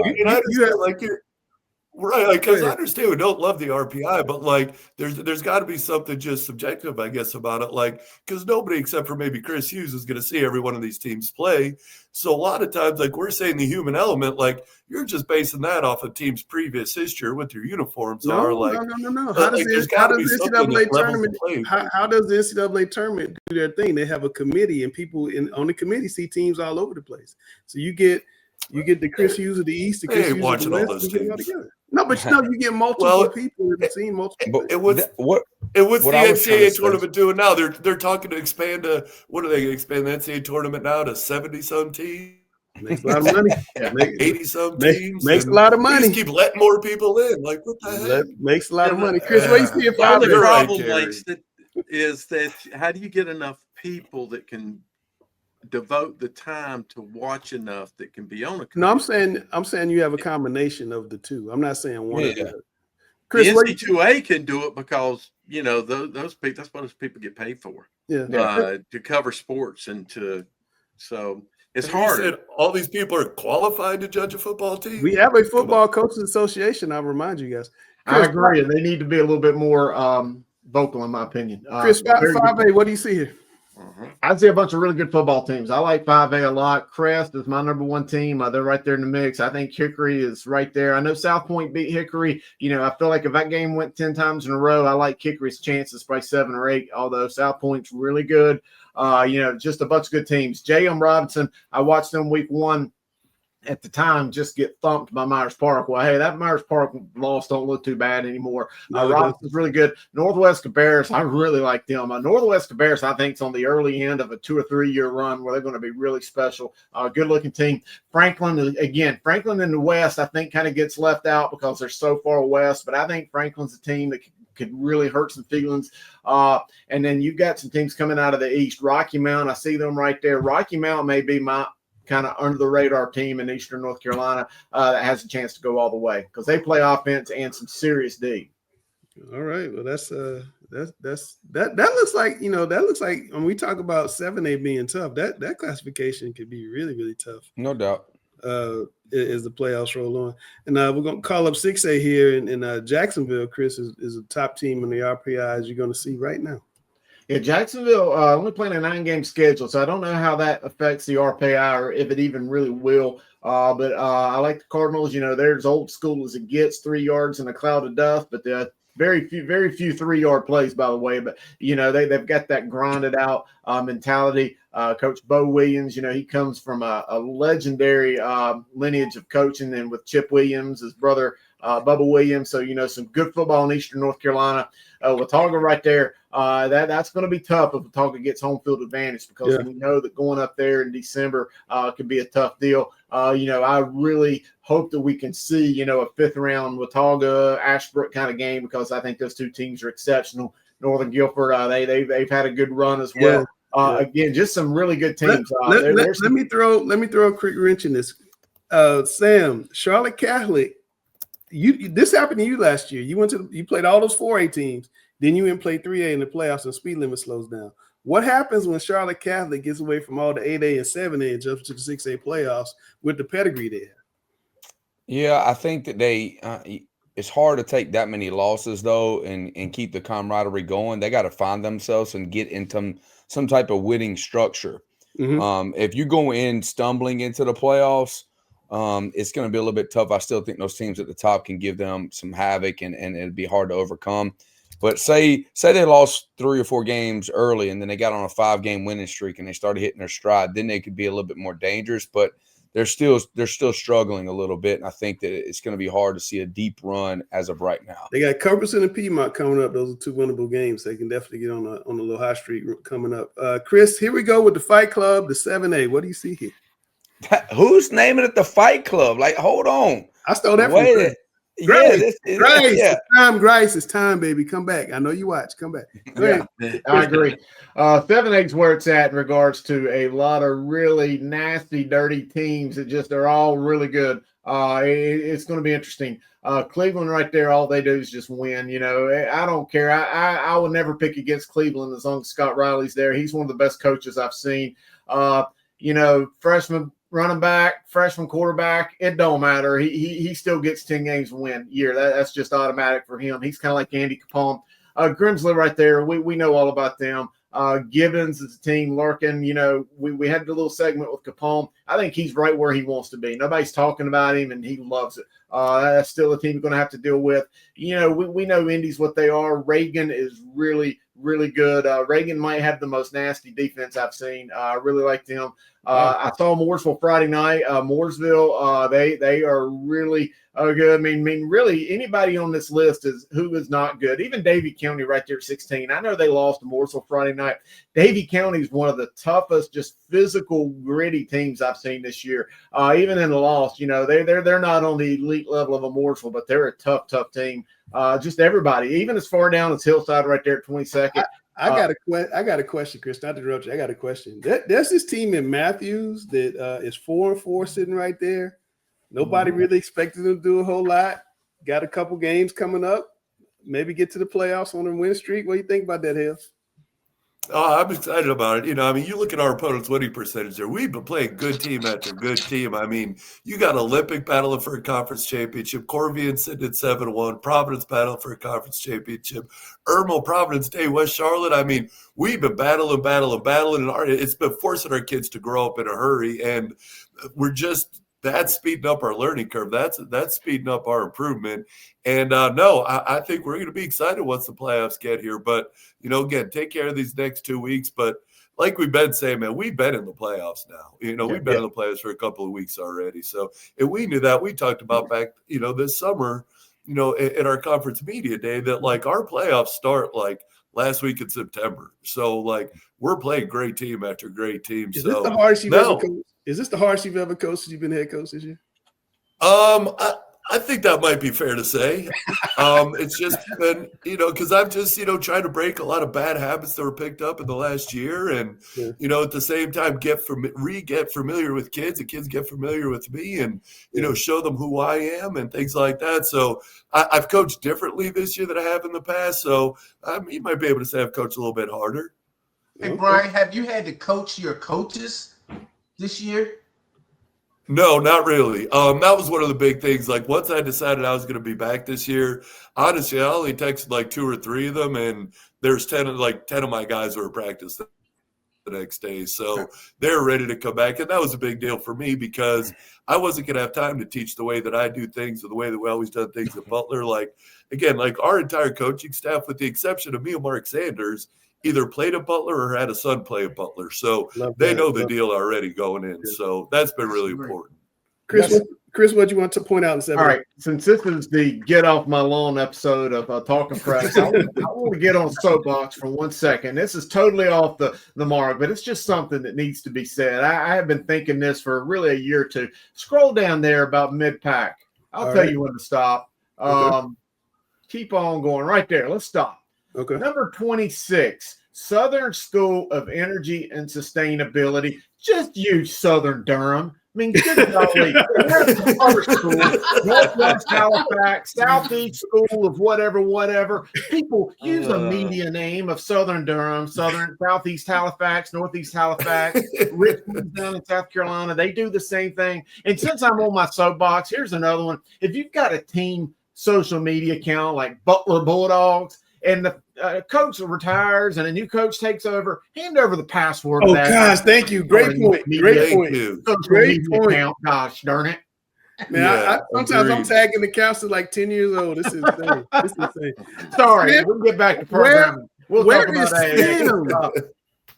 Right, because I understand we don't love the RPI, but there's got to be something just subjective, I guess, about it. Because nobody except for maybe Chris Hughes is going to see every one of these teams play. So a lot of times, we're saying the human element, you're just basing that off of teams' previous history, what their uniforms are. No. How does the NCAA tournament do their thing? They have a committee, and people on the committee see teams all over the place. So you get the Chris Hughes of the East, the Chris Hughes watching of the all West, those teams. No, but you get multiple people that have seen multiple. What's the NCAA tournament doing now? They're talking to expand to what are they going to expand the NCAA tournament now to 70-some teams? Makes a lot of money. 80-some teams. Makes a lot of money. Just keep letting more people in. What the heck? Makes a lot of money. Chris, what you see if the only problem is that how do you get enough people that can devote the time to watch enough that can be on a computer? No, I'm saying you have a combination of the two. I'm not saying one. Yeah. Chris, the NC2A can do it because those people. That's what those people get paid for. Yeah. To cover sports and so it's hard. You said all these people are qualified to judge a football team. We have a football coaches association. I'll remind you guys. Chris, I agree. They need to be a little bit more vocal, in my opinion. Chris, 5A, what do you see here? I'd say a bunch of really good football teams. I like 5A a lot. Crest is my number one team. They're right there in the mix. I think Hickory is right there. I know South Point beat Hickory. I feel like if that game went 10 times in a row, I like Hickory's chances by 7 or 8, although South Point's really good. Just a bunch of good teams. J.M. Robinson, I watched them week 1. At the time, just get thumped by Myers Park. Well, hey, that Myers Park loss don't look too bad anymore. Robinson's really good. Northwest Cabarrus, I really like them. Northwest Cabarrus, I think, is on the early end of a 2 or 3 year run where they're going to be really special. Good-looking team. Franklin in the West, I think, kind of gets left out because they're so far west, but I think Franklin's a team that could really hurt some feelings. And then you've got some teams coming out of the East. Rocky Mount, I see them right there. Rocky Mount may be my kind of under the radar team in Eastern North Carolina that has a chance to go all the way because they play offense and some serious D. All right. Well, that looks like, when we talk about 7A being tough, that classification could be really, really tough. No doubt. As the playoffs roll on. And we're going to call up 6A here in Jacksonville. Chris is a top team in the RPI, as you're going to see right now. Yeah, Jacksonville only playing a 9-game schedule, so I don't know how that affects the RPI or if it even really will. But I like the Cardinals. They're as old school as it gets, 3 yards in a cloud of dust, but very few 3-yard plays, by the way. But, they've got that grinded out mentality. Coach Bo Williams, he comes from a legendary lineage of coaching, and with Chip Williams, his brother Bubba Williams. So, some good football in Eastern North Carolina. Watauga right there, that's going to be tough if Watauga gets home field advantage because we know that going up there in December could be a tough deal. I really hope that we can see, a 5th round Watauga, Ashbrook kind of game because I think those two teams are exceptional. Northern Guilford, they've had a good run as well. Again, just some really good teams. Let me throw a quick wrench in this. Sam, Charlotte Catholic. This happened to you last year. You played all those 4A teams, then you went and played 3A in the playoffs, and speed limit slows down. What happens when Charlotte Catholic gets away from all the 8A and 7A and jumps to the 6A playoffs with the pedigree they have? Yeah, I think that it's hard to take that many losses though and keep the camaraderie going. They got to find themselves and get into some type of winning structure. Mm-hmm. If you go in stumbling into the playoffs, it's going to be a little bit tough. I still think those teams at the top can give them some havoc and it'd be hard to overcome. But say they lost 3 or 4 games early and then they got on a 5-game winning streak and they started hitting their stride, then they could be a little bit more dangerous. But they're still struggling a little bit, and I think that it's going to be hard to see a deep run as of right now. They got Culbertson and Piedmont coming up. Those are 2 winnable games. They can definitely get on the little high street coming up. Chris, here we go with the Fight Club, the 7A. What do you see here? Who's naming it the Fight Club? Like, hold on. I stole that from Chris. Grace. Yeah. Grace, it's time, baby. Come back. I know you watch. Come back. I agree. 7A's where it's at in regards to a lot of really nasty, dirty teams that just are all really good. It's going to be interesting. Cleveland right there, all they do is just win. I don't care. I will never pick against Cleveland as long as Scott Riley's there. He's one of the best coaches I've seen. Freshman running back, freshman quarterback, it don't matter. He still gets 10 games to win a year. That's just automatic for him. He's kind of like Andy Capone. Grimsley right there, we know all about them. Gibbons is a team. Larkin, we had the little segment with Capone. I think he's right where he wants to be. Nobody's talking about him, and he loves it. That's still a team you're going to have to deal with. We know Indy's what they are. Reagan is really, really good. Reagan might have the most nasty defense I've seen. I really like them. I saw Mooresville Friday night. Mooresville, they are really good. I mean, really, anybody on this list who is not good. Even Davie County right there at 16. I know they lost to Mooresville Friday night. Davie County is one of the toughest, just physical, gritty teams I've seen this year. Even in the loss, they're not on the elite level of a Mooresville, but they're a tough team. Just everybody, even as far down as Hillside right there at 22nd. I got a question, Chris. Not to interrupt you. I got a question. There's this team in Matthews that is 4-4 sitting right there. Nobody really expected them to do a whole lot. Got a couple games coming up. Maybe get to the playoffs on a win streak. What do you think about that, Hills? Oh, I'm excited about it. I mean, you look at our opponent's winning percentage there. We've been playing good team after good team. I mean, you got Olympic battling for a conference championship, Corvian sitting at 7-1, Providence battling for a conference championship, Irmo, Providence Day, West Charlotte. I mean, we've been battling, and it's been forcing our kids to grow up in a hurry, and that's speeding up our learning curve. That's speeding up our improvement. And I think we're going to be excited once the playoffs get here. But, again, take care of these next 2 weeks. But like we've been saying, man, we've been in the playoffs now. We've been in the playoffs for a couple of weeks already. So, and we knew that. We talked about back, this summer, in our conference media day that, like, our playoffs start, like, last week in September. So, like, we're playing great team after great team. Is this the hardest you've ever coached? Is this the hardest you've ever coached since you've been head coach this year? I think that might be fair to say. It's just been, because I'm just, trying to break a lot of bad habits that were picked up in the last year, and at the same time get familiar with kids, and kids get familiar with me, and show them who I am and things like that. So I've coached differently this year than I have in the past. So you might be able to say I've coached a little bit harder. Hey, Brian, have you had to coach your coaches this year? No, not really. That was one of the big things. Like, once I decided I was going to be back this year, honestly, I only texted like 2 or 3 of them, and there's 10 of my guys were at practice the next day. So they're ready to come back. And that was a big deal for me because I wasn't going to have time to teach the way that I do things or the way that we always done things at Butler. Like, again, like our entire coaching staff, with the exception of me and Mark Sanders, either played at Butler or had a son play at Butler. So they know the deal already going in. So that's been really important. Chris, what do you want to point out in 7? All right. Since this is the Get Off My Lawn episode of Talking Press, I want to get on soapbox for 1 second. This is totally off the mark, but it's just something that needs to be said. I have been thinking this for really a year or two. Scroll down there about mid-pack. I'll tell you when to stop. Keep on going right there. Let's stop. Okay. Number 26, Southern School of Energy and Sustainability. Just use Southern Durham. I mean, good golly. There's some other schools, Northwest Halifax, Southeast School of whatever. People use a media name of Southern Durham, Southeast Halifax, Northeast Halifax, Richmond down in South Carolina. They do the same thing. And since I'm on my soapbox, here's another one. If you've got a team social media account like Butler Bulldogs, and the coach retires and a new coach takes over, hand over the password. Oh, gosh, thank you. Great point. Great point. Account. Gosh, darn it. Man, sometimes I'm tagging the accounts at like 10 years old. This is insane. Sorry, we'll get back to programming. We'll talk about that.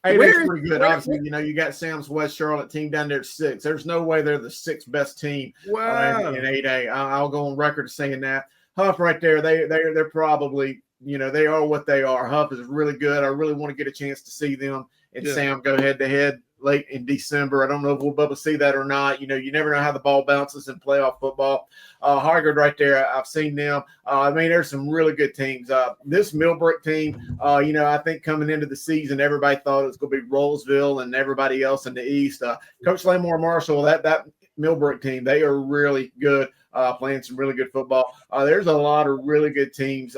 Hey, they're pretty good. Obviously, you got Sam's West Charlotte team down there at 6. There's no way they're the 6th best team in 8A. I'll go on record as saying that. Huff right there, they're probably – they are what they are. Huff is really good. I really want to get a chance to see them and Sam go head-to-head late in December. I don't know if we'll be able to see that or not. You never know how the ball bounces in playoff football. Hargard right there, I've seen them. There's some really good teams. This Millbrook team, I think coming into the season, everybody thought it was going to be Rollsville and everybody else in the East. Coach Lamore Marshall, that Millbrook team, they are really good, playing some really good football. There's a lot of really good teams.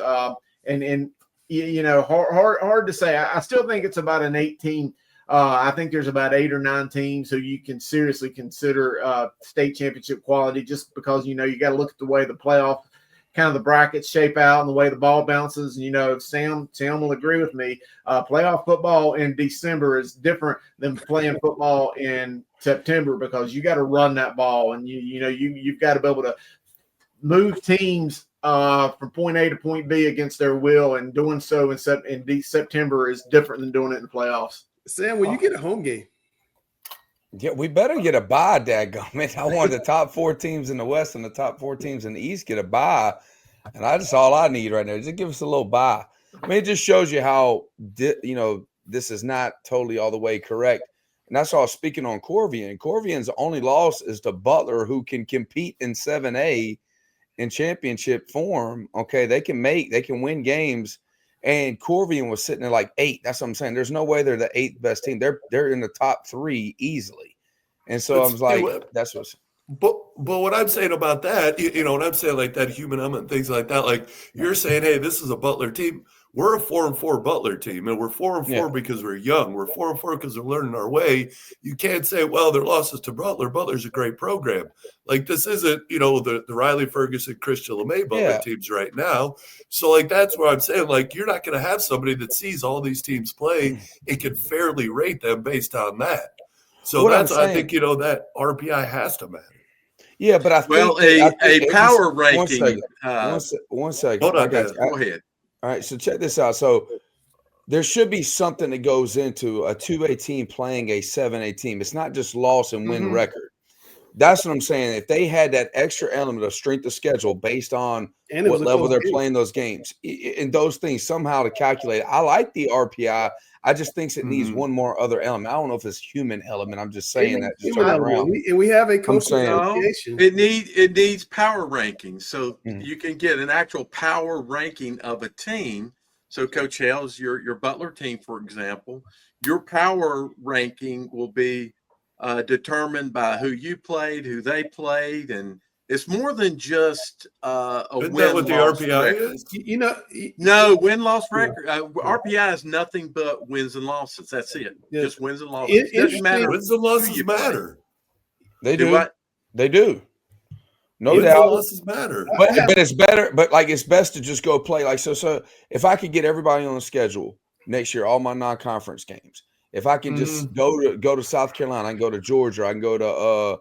And hard to say. I still think it's about an 8 team. I think there's about 8 or 9 teams who you can seriously consider state championship quality, just because you got to look at the way the playoff, kind of the brackets shape out and the way the ball bounces. Sam will agree with me. Playoff football in December is different than playing football in September, because you got to run that ball, and you've got to be able to move teams from point A to point B against their will, and doing so in September is different than doing it in the playoffs. Sam, when you get a home game? Yeah, we better get a bye, dadgummit. I want the top 4 teams in the West and the top 4 teams in the East get a bye, and that's all I need right now. Just give us a little bye. It just shows you how this is not totally all the way correct. And that's all speaking on Corvian. Corvian's only loss is to Butler, who can compete in 7A in championship form. Okay, they can win games, and Corvian was sitting at like 8. That's what I'm saying. There's no way they're the 8th best team. They're in the top 3 easily. And so I was like, that's what's. But what I'm saying about that, when I'm saying like that human element and things like that, like you're saying, hey, this is a Butler team. we're a 4-4 Butler team, and we're 4-4 because we're young. We're 4-4 because we're learning our way. You can't say, well, their losses to Butler. Butler's a great program. Like, this isn't, the Riley Ferguson, Christian LeMay Butler teams right now. So, like, that's what I'm saying. Like, you're not going to have somebody that sees all these teams play and can fairly rate them based on that. So I think, that RPI has to matter. Yeah, but I think a power ranking. One second. Hold on, go ahead. All right, so check this out. So there should be something that goes into a 2A team playing a 7A team. It's not just loss and win record. That's what I'm saying. If they had that extra element of strength of schedule based on what level they're playing those games, and those things somehow to calculate. I like the RPI. I just think it needs one more other element. I don't know if it's human element. I'm just saying that. Just we have a coaching association. It needs power rankings, so you can get an actual power ranking of a team. So, Coach Hales, your Butler team, for example, your power ranking will be determined by who you played, who they played, and it's more than just a win-loss record. No, win-loss record. RPI is nothing but wins and losses. That's it. Just wins and losses. It doesn't matter. Wins and losses matter. They do. What? They do. No wins doubt. And losses matter. But it's better. But like it's best to just go play. Like so. If I could get everybody on the schedule next year, all my non-conference games. If I can just go to South Carolina, I can go to Georgia. I can go to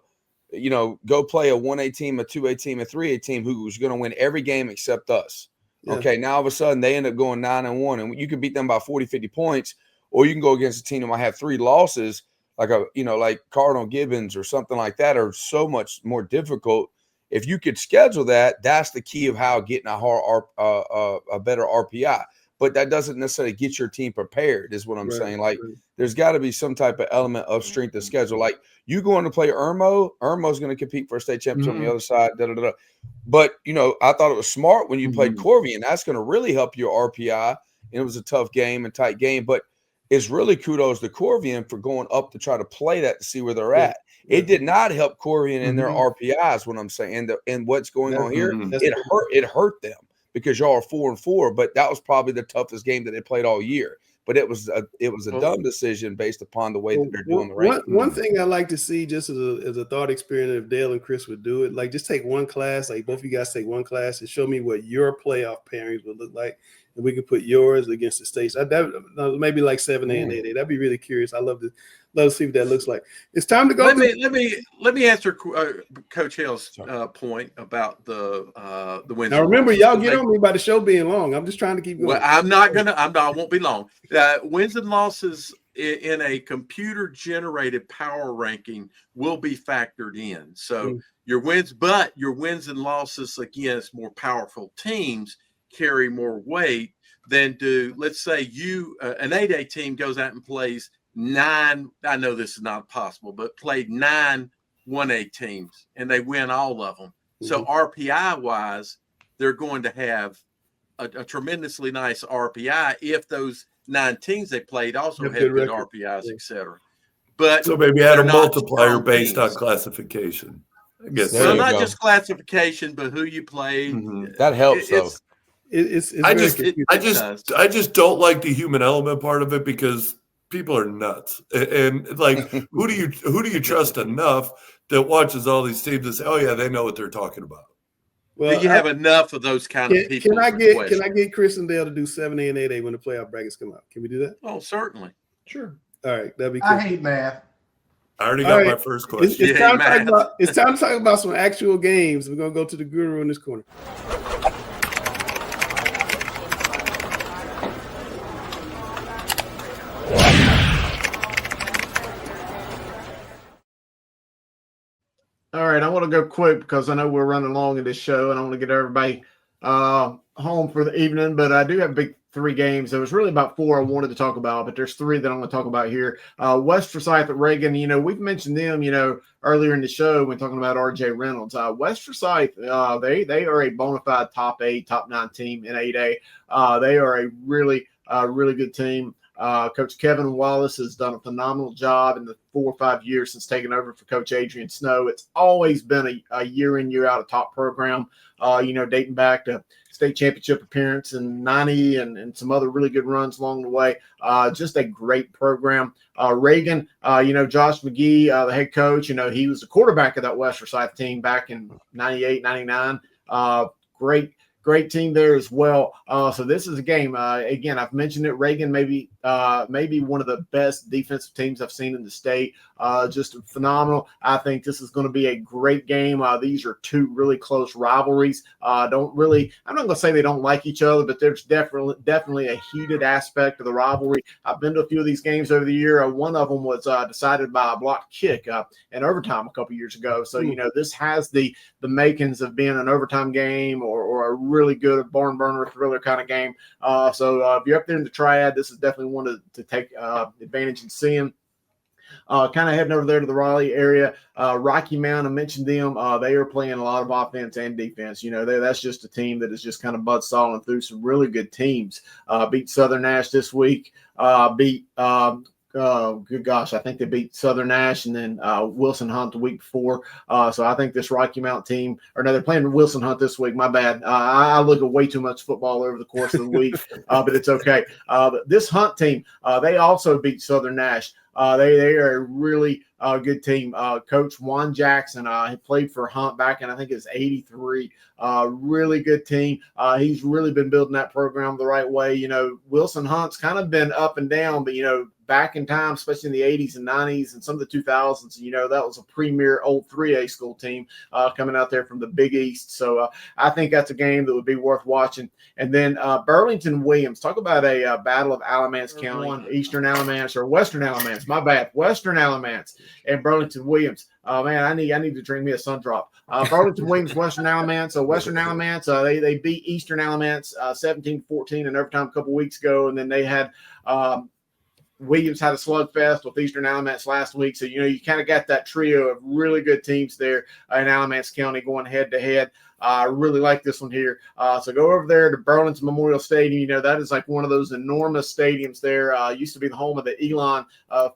go play a 1A team, a 2A team, a 3A team who's going to win every game except us. Yeah. Okay, now all of a sudden they end up going 9-1, and you can beat them by 40, 50 points, or you can go against a team that might have 3 losses, like like Cardinal Gibbons or something like that, are so much more difficult. If you could schedule that, that's the key of how getting a better RPI. But that doesn't necessarily get your team prepared, is what I'm saying. Like, there's got to be some type of element of strength of schedule. Like, you going to play Irmo's going to compete for a state championship on the other side. But, I thought it was smart when you played Corvian. That's going to really help your RPI. And it was a tough game and tight game. But it's really kudos to Corvian for going up to try to play that to see where they're at. It did not help Corvian in their RPIs, what I'm saying. And what's going on here, it hurt them. Because y'all are 4-4, but that was probably the toughest game that they played all year. But it was a dumb decision based upon the way that they're doing the ranking. One thing I like to see, just as a thought experiment, if Dale and Chris would do it, like just take one class, like both of you guys take one class and show me what your playoff pairings would look like, and we can put yours against the states. Maybe like 7A and 8A. That'd be really curious. I love to see what that looks like. It's time to go. Let me answer Coach Hale's point about the wins. Now remember, y'all get on me by the show being long. I'm just trying to keep going. Well, I won't be long. Wins and losses in a computer generated power ranking will be factored in. So your wins and losses against more powerful teams carry more weight than let's say an 8A team goes out and plays 9. I know this is not possible, but played 9 1A teams and they win all of them. So RPI wise, they're going to have a tremendously nice RPI if those 9 teams they played also had good RPIs, etc. But so maybe add a multiplier based on classification. I guess so. Not just classification, but who you played. That helps though. I just don't like the human element part of it because people are nuts. And like, who do you trust enough that watches all these teams and say, oh yeah, they know what they're talking about? Well, do you have enough of those kind of people? Can I get Chris and Dale to do 7A and 8A when the playoff brackets come out? Can we do that? Oh, certainly. Sure. All right, that'd be cool. I hate math. I already got my first question. It's time to talk about some actual games. We're gonna go to the guru in this corner. All right, I want to go quick because I know we're running long in this show, and I want to get everybody home for the evening. But I do have big 3 games. There was really about 4 I wanted to talk about, but there's 3 that I'm going to talk about here. West Forsyth at Reagan. We've mentioned them, earlier in the show when talking about R.J. Reynolds. West Forsyth, they are a bona fide top 8, top 9 team in 8A. They are a really good team. Coach Kevin Wallace has done a phenomenal job in the 4 or 5 years since taking over for Coach Adrian Snow. It's always been a year in, year out, a top program, dating back to state championship appearance in 90 and some other really good runs along the way. Just a great program. Reagan, Josh McGee, the head coach, he was the quarterback of that West Forsyth team back in 98, 99. Great team there as well. So this is a game. Again, I've mentioned it. Reagan maybe one of the best defensive teams I've seen in the state. Just phenomenal. I think this is going to be a great game. These are two really close rivalries. I'm not going to say they don't like each other, but there's definitely a heated aspect of the rivalry. I've been to a few of these games over the year. One of them was decided by a blocked kick in overtime a couple years ago. So, this has the makings of being an overtime game or a really good barn burner thriller kind of game. So if you're up there in the Triad, this is definitely one to take advantage in seeing. Kind of heading over there to the Raleigh area. Rocky Mount, I mentioned them. They are playing a lot of offense and defense. That's just a team that is just kind of buzzsawing through some really good teams. Beat Southern Nash this week. Good gosh, I think they beat Southern Nash and then Wilson Hunt the week before. So I think this Rocky Mount team, they're playing Wilson Hunt this week. My bad. I look at way too much football over the course of the week, but it's okay. But this Hunt team, they also beat Southern Nash. They are a really good team. Coach Juan Jackson, he played for Hunt back in, I think it's 83. Really good team. He's really been building that program the right way. Wilson Hunt's kind of been up and down, but, back in time, especially in the 80s and 90s and some of the 2000s, that was a premier old 3A school team coming out there from the Big East. So I think that's a game that would be worth watching. And then Burlington Williams, talk about a battle of Alamance County, Eastern Alamance or Western Alamance, my bad, Western Alamance and Burlington Williams. Man, I need to drink me a sun drop. Burlington Williams, Western Alamance. So Western Alamance, they beat Eastern Alamance 17-14 in overtime a couple weeks ago. And then they had Williams had a slugfest with Eastern Alamance last week. So, you kind of got that trio of really good teams there in Alamance County going head to head. I really like this one here. So go over there to Burlington Memorial Stadium. That is like one of those enormous stadiums there. Used to be the home of the Elon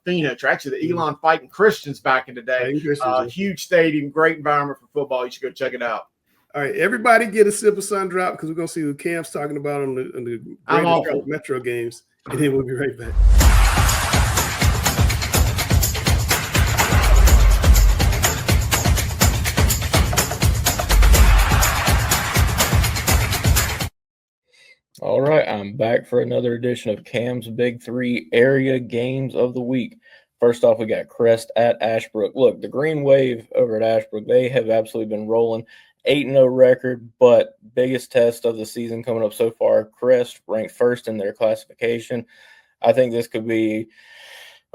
Phoenix, or actually the Elon Fighting Christians back in the day. Huge stadium, great environment for football. You should go check it out. All right, everybody get a sip of sun drop because we're going to see what Cam's talking about on the greatest Metro games. And then we'll be right back. All right, I'm back for another edition of Cam's Big Three area games of the week. First off, we got Crest at Ashbrook. Look, the Green Wave over at Ashbrook, they have absolutely been rolling. 8-0 record, but biggest test of the season coming up so far. Crest ranked first in their classification. I think this could be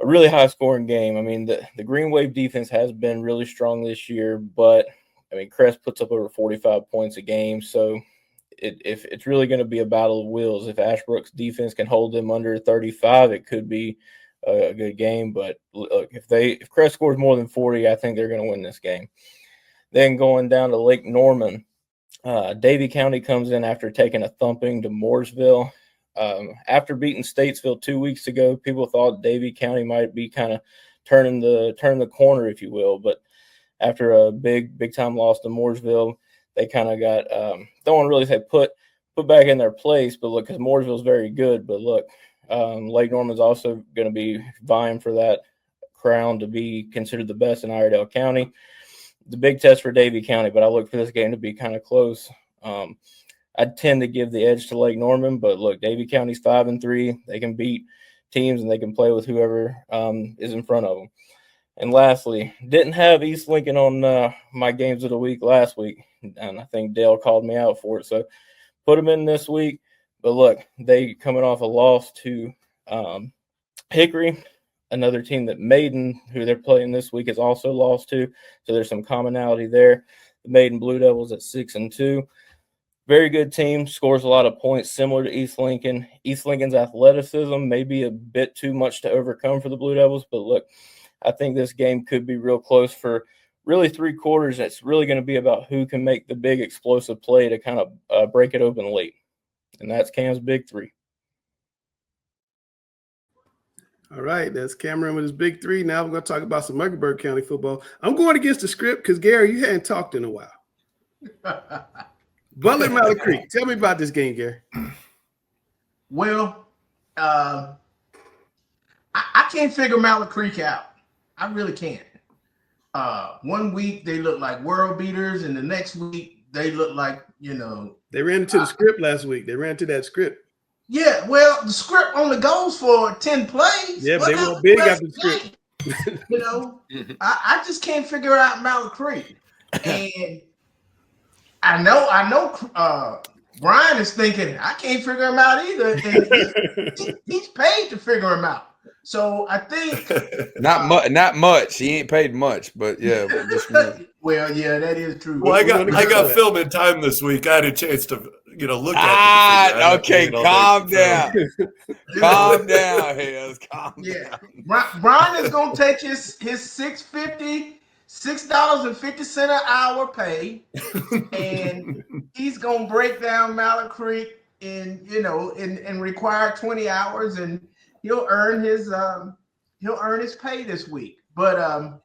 a really high-scoring game. I mean, the Green Wave defense has been really strong this year, but, Crest puts up over 45 points a game, so if it's really going to be a battle of wills. If Ashbrook's defense can hold them under 35, it could be a good game. But look, if Crest scores more than 40, I think they're going to win this game. Then going down to Lake Norman, Davie County comes in after taking a thumping to Mooresville. After beating Statesville 2 weeks ago, people thought Davie County might be kind of turning the corner, if you will. But after a big time loss to Mooresville, they kind of got don't want to really say put back in their place, but look, because Mooresville's very good. But look, Lake Norman's also going to be vying for that crown to be considered the best in Iredell County. The big test for Davie County, but I look for this game to be kind of close. I tend to give the edge to Lake Norman, but look, Davie County's 5-3. They can beat teams and they can play with whoever is in front of them. And lastly, didn't have East Lincoln on my games of the week last week, and I think Dale called me out for it. So put them in this week. But look, they coming off a loss to Hickory, another team that Maiden, who they're playing this week, is also lost to. So there's some commonality there. The Maiden Blue Devils at 6-2. Very good team, scores a lot of points, similar to East Lincoln. East Lincoln's athleticism may be a bit too much to overcome for the Blue Devils, but look, I think this game could be real close for really 3 quarters. It's really going to be about who can make the big explosive play to kind of break it open late. And that's Cam's Big Three. All right, that's Cameron with his big three. Now we're going to talk about some Mecklenburg County football. I'm going against the script because, Gary, you hadn't talked in a while. Butler Mallard Creek. Tell me about this game, Gary. Well, I can't figure Mallard Creek out. I really can't. One week they look like world beaters, and the next week they look like, They ran into the script last week. They ran into that script. Yeah, well, the script only goes for 10 plays. Yeah, they were big after the script. I just can't figure out Mallard Creek. And I know Brian is thinking, I can't figure him out either. And he's paid to figure him out. So I think not much. He ain't paid much, but yeah. Well, yeah, that is true. Well, I got film in time this week. I had a chance to look at it. Okay, calm down. Calm down, Hez. Calm down. Brian is gonna take his $6.50 an hour pay, and he's gonna break down Mallard Creek in require 20 hours, and he'll earn his pay this week. But I'm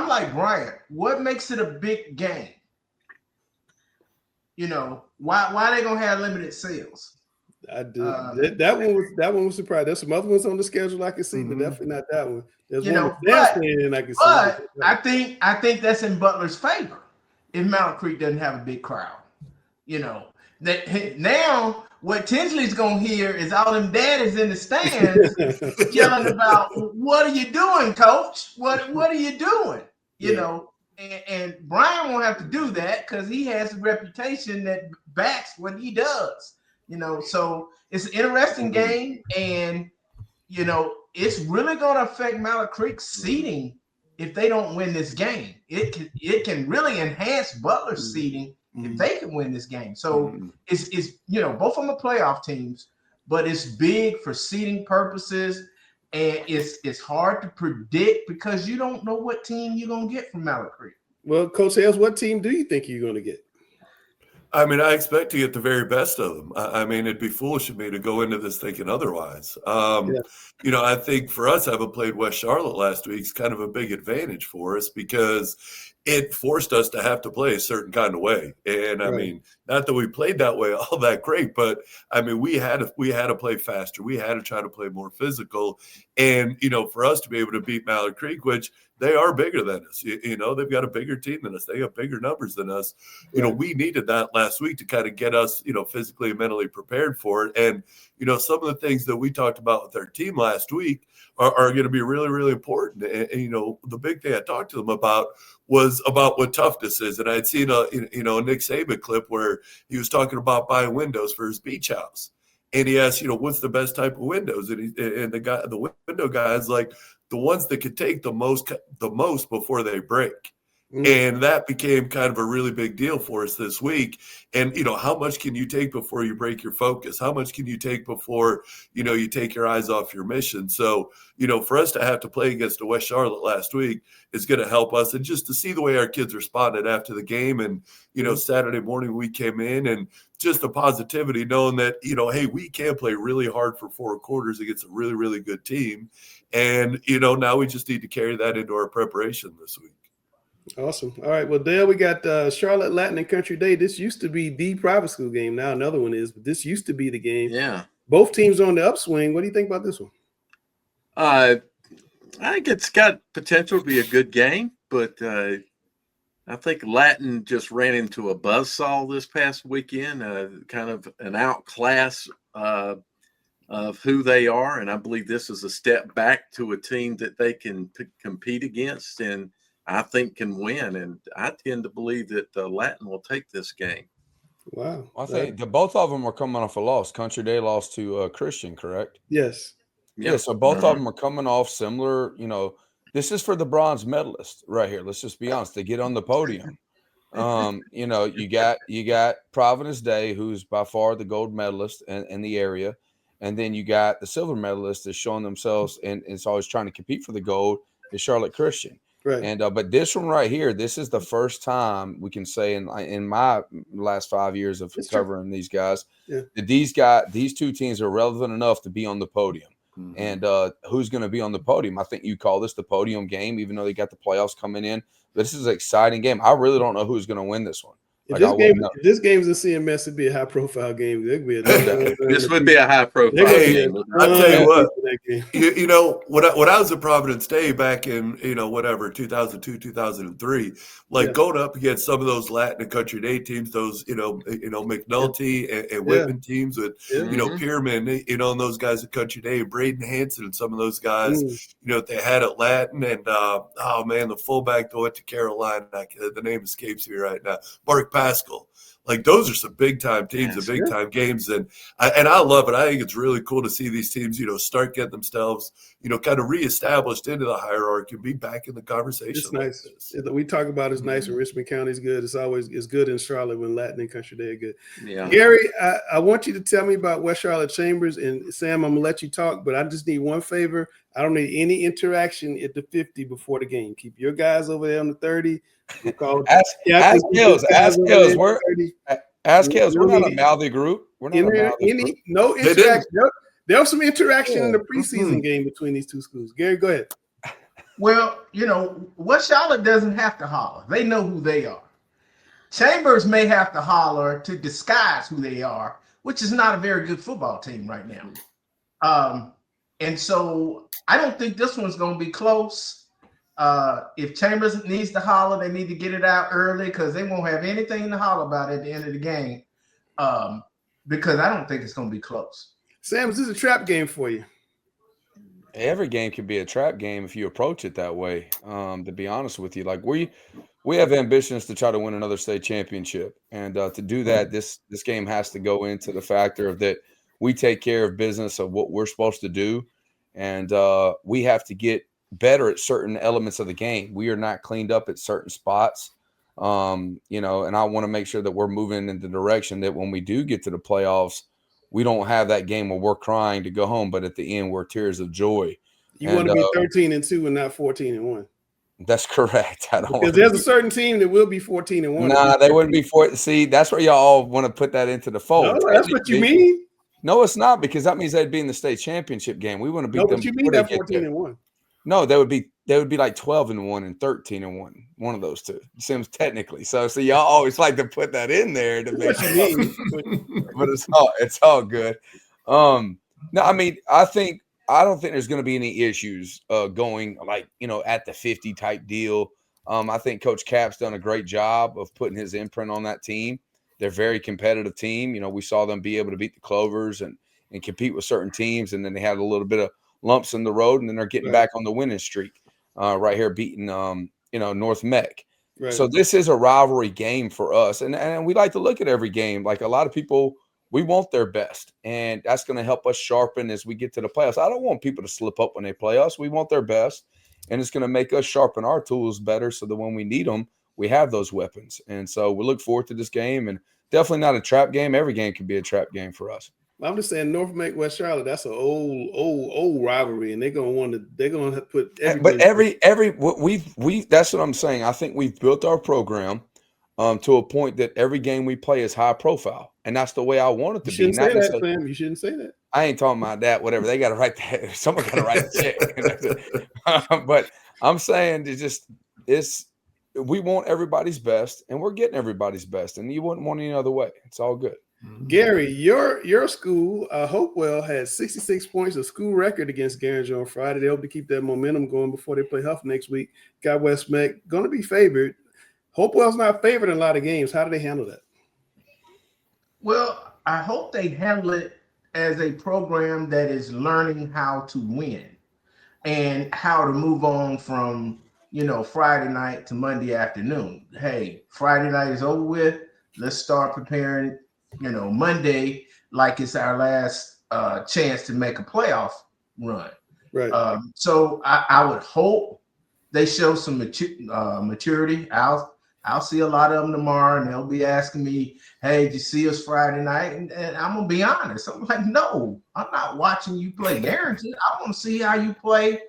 like Brian. What makes it a big game? Why they gonna have limited sales? I did. That one was surprised. There's some other ones on the schedule I can see, but definitely not that one. There's one I can see. But I think that's in Butler's favor if Mallard Creek doesn't have a big crowd. That now what Tinsley's gonna hear is all them daddies in the stands yelling about, what are you doing, coach? What are you doing? And Brian won't have to do that because he has a reputation that backs what he does. So it's an interesting game, and it's really gonna affect Mallard Creek's seeding if they don't win this game. It can really enhance Butler's seeding if they can win this game. So it's both of them are playoff teams, but it's big for seeding purposes, and it's hard to predict because you don't know what team you're gonna get from Mallard Creek. Well, Coach Hales, what team do you think you're gonna get? I mean, I expect to get the very best of them. I mean, it'd be foolish of me to go into this thinking otherwise. I think for us, having played West Charlotte last week is kind of a big advantage for us because it forced us to have to play a certain kind of way. And I mean, not that we played that way all that great, but I mean, we had to play faster. We had to try to play more physical. And, for us to be able to beat Mallard Creek, which they are bigger than us, they've got a bigger team than us. They have bigger numbers than us. We needed that last week to kind of get us, physically and mentally prepared for it. And, some of the things that we talked about with our team last week are going to be really, really important. And, the big thing I talked to them about was about what toughness is. And I'd seen a Nick Saban clip where he was talking about buying windows for his beach house. And he asked, what's the best type of windows? And the window guy is like, the ones that could take the most before they break. And that became kind of a really big deal for us this week. And, how much can you take before you break your focus? How much can you take before, you take your eyes off your mission? So, for us to have to play against a West Charlotte last week is going to help us. And just to see the way our kids responded after the game. And, Saturday morning we came in and just the positivity knowing that, hey, we can play really hard for 4 quarters against a really, really good team. And, now we just need to carry that into our preparation this week. Awesome. All right. Well, Dale, we got Charlotte Latin and Country Day. This used to be the private school game. Now another one is, but this used to be the game. Yeah. Both teams on the upswing. What do you think about this one? I think it's got potential to be a good game, but I think Latin just ran into a buzzsaw this past weekend, kind of an outclass of who they are. And I believe this is a step back to a team that they can compete against and I think can win. And I tend to believe that Latin will take this game. Wow. I think both of them are coming off a loss. Country Day lost to Christian, correct? Yes. Yeah, so both of them are coming off similar, this is for the bronze medalist right here. Let's just be honest. They get on the podium. You got Providence Day, who's by far the gold medalist in the area. And then you got the silver medalist that's showing themselves and it's always trying to compete for the gold is Charlotte Christian. Right. And but this one right here, this is the first time we can say in my last 5 years of covering these guys, that these two teams are relevant enough to be on the podium. And who's going to be on the podium? I think you call this the podium game, even though they got the playoffs coming in. But this is an exciting game. I really don't know who's going to win this one. If this game's in CMS, it'd be a high-profile game. This would be a high-profile game. I tell you what, you know, when I was at Providence Day back in 2002, 2003, like going up against some of those Latin and Country Day teams, those McNulty and Whitman teams with Pierman, and those guys at Country Day, Braden Hanson and some of those guys, they had at Latin, and the fullback that went to Carolina, the name escapes me right now, Mark Pascal. Like, those are some big time teams and big time games, and I love it. I think it's really cool to see these teams, start getting themselves, kind of reestablished into the hierarchy and be back in the conversation. It's nice. We talk about it's nice when Richmond County's good. It's good in Charlotte when Latin and Country Day are good. Yeah. Gary, I want you to tell me about West Charlotte Chambers, and Sam, I'm gonna let you talk, but I just need one favor. I don't need any interaction at the 50 before the game. Keep your guys over there on the 30. Ask Kills. We're not a mouthy group. We're not a mouthy group. No interaction. There was some interaction in the preseason game between these two schools. Gary, go ahead. Well, West Charlotte doesn't have to holler. They know who they are. Chambers may have to holler to disguise who they are, which is not a very good football team right now. And so I don't think this one's going to be close. If Chambers needs to holler, they need to get it out early because they won't have anything to holler about at the end of the game, because I don't think it's going to be close. Sam, is this a trap game for you? Every game can be a trap game if you approach it that way. To be honest with you, like we have ambitions to try to win another state championship, and to do that, this game has to go into the factor of that we take care of business of what we're supposed to do, and we have to get better at certain elements of the game. We are not cleaned up at certain spots, and I want to make sure that we're moving in the direction that when we do get to the playoffs, we don't have that game where we're crying to go home, but at the end we're tears of joy. You want to be 13-2 and not 14-1. That's correct. Because there's a certain team that will be 14-1. Nah, they wouldn't be 14. See, that's where y'all all want to put that into the fold. No, that's what you mean. No, it's not, because that means they'd be in the state championship game. We want to beat them. What you mean that 14-1? No, they would be like 12-1 and 13-1. One of those two. Seems technically. So y'all always like to put that in there to make it. But it's all good. No, I mean, I don't think there's going to be any issues going at the 50 type deal. I think Coach Cap's done a great job of putting his imprint on that team. They're a very competitive team. We saw them be able to beat the Clovers and compete with certain teams, and then they had a little bit of lumps in the road, and then they're getting back on the winning streak right here, beating North Mech. Right. So this is a rivalry game for us, and we like to look at every game. Like a lot of people, we want their best, and that's going to help us sharpen as we get to the playoffs. I don't want people to slip up when they play us. We want their best, and it's going to make us sharpen our tools better so that when we need them, we have those weapons. And so we look forward to this game, and definitely not a trap game. Every game can be a trap game for us. I'm just saying, North Mech, West Charlotte, that's an old rivalry, and they're gonna put everybody. But that's what I'm saying. I think we've built our program to a point that every game we play is high profile, and that's the way I want it to be. You shouldn't say that, Sam. You shouldn't say that. I ain't talking about that. Whatever, they got to write that. Someone got to write the check. But I'm saying we want everybody's best, and we're getting everybody's best, and you wouldn't want any other way. It's all good. Gary, your school, Hopewell, had 66 points, a school record against Garinger on Friday. They hope to keep that momentum going before they play Huff next week. Got West Mech going to be favored. Hopewell's not favored in a lot of games. How do they handle that? Well, I hope they handle it as a program that is learning how to win and how to move on from, Friday night to Monday afternoon. Hey, Friday night is over with. Let's start preparing Monday, like it's our last chance to make a playoff run. Right. So I would hope they show some maturity. I'll see a lot of them tomorrow, and they'll be asking me, "Hey, did you see us Friday night?" And I'm gonna be honest. I'm like, "No, I'm not watching you play Guaranteed. I want to see how you play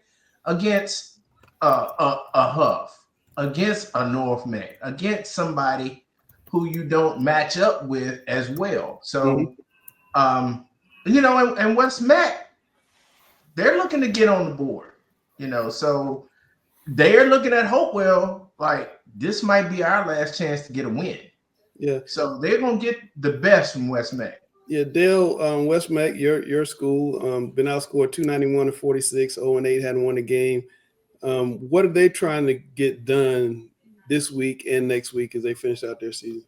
against a Huff, against a North Mac, against somebody who you don't match up with as well. So, and West Mac, they're looking to get on the board, so they're looking at Hopewell like this might be our last chance to get a win. Yeah. So they're gonna get the best from West Mac. Yeah, Dale, West Mac, your school, been outscored 291-46, 0-8, hadn't won a game. What are they trying to get done this week and next week as they finish out their season?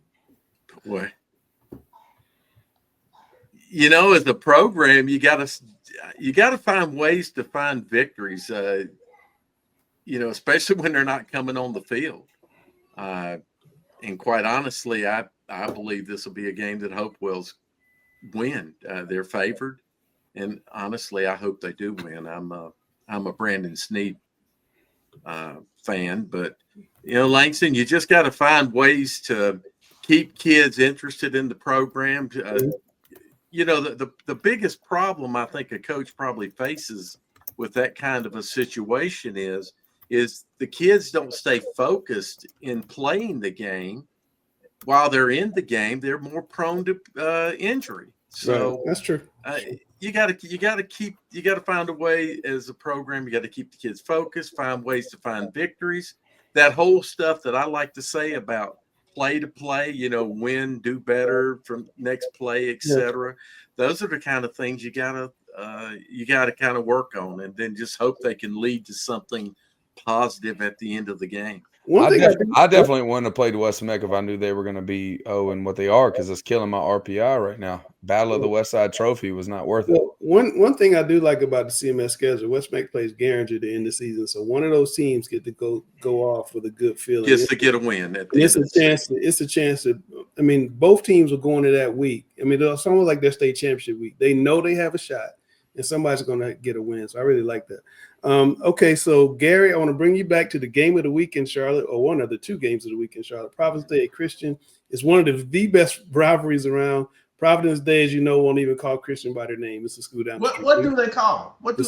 Boy, as a program, you got to find ways to find victories. Especially when they're not coming on the field. And quite honestly, I believe this will be a game that Hopewell's win. They're favored, and honestly, I hope they do win. I'm a Brandon Sneed fan, but Langston, you just got to find ways to keep kids interested in the program. The biggest problem I think a coach probably faces with that kind of a situation is the kids don't stay focused in playing the game. While they're in the game, they're more prone to injury. So right. That's true. You got to find a way as a program. You got to keep the kids focused, find ways to find victories. That whole stuff that I like to say about play to play, win, do better from next play, etc. Those are the kind of things you got to kind of work on, and then just hope they can lead to something positive at the end of the game. I definitely wouldn't have played West Meck if I knew they were going to be and what they are, because it's killing my RPI right now. Battle of the West Side Trophy was not worth it. One thing I do like about the CMS schedule, West Meck plays guaranteed to end the season, so one of those teams get to go off with a good feeling. Just to get a win. It's a chance to. I mean, both teams are going to that week. I mean, it's almost like their state championship week. They know they have a shot, and somebody's going to get a win. So I really like that. Okay, so Gary, I want to bring you back to the game of the week in Charlotte, or one of the two games of the week in Charlotte. Providence Day at Christian is one of the best rivalries around. Providence Day, as you know, won't even call Christian by their name. It's a school down the street. What do they call them? The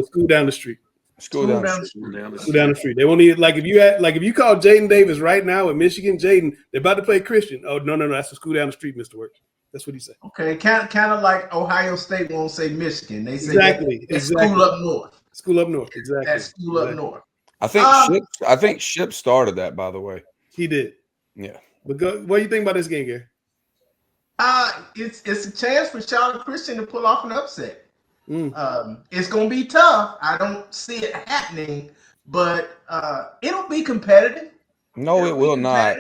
school down the street. School down the street. They won't even if you call Jaden Davis right now at Michigan, Jaden, they're about to play Christian. Oh no, that's the school down the street, Mr. Works. That's what he said. Okay, kind of like Ohio State won't say Michigan. They say exactly. School up north. School up north, exactly. That's school up north. I think Ship started that, by the way. He did. Yeah. But what do you think about this game, Gary? It's a chance for Charlotte Christian to pull off an upset. It's going to be tough. I don't see it happening, but it'll be competitive. No, it will not.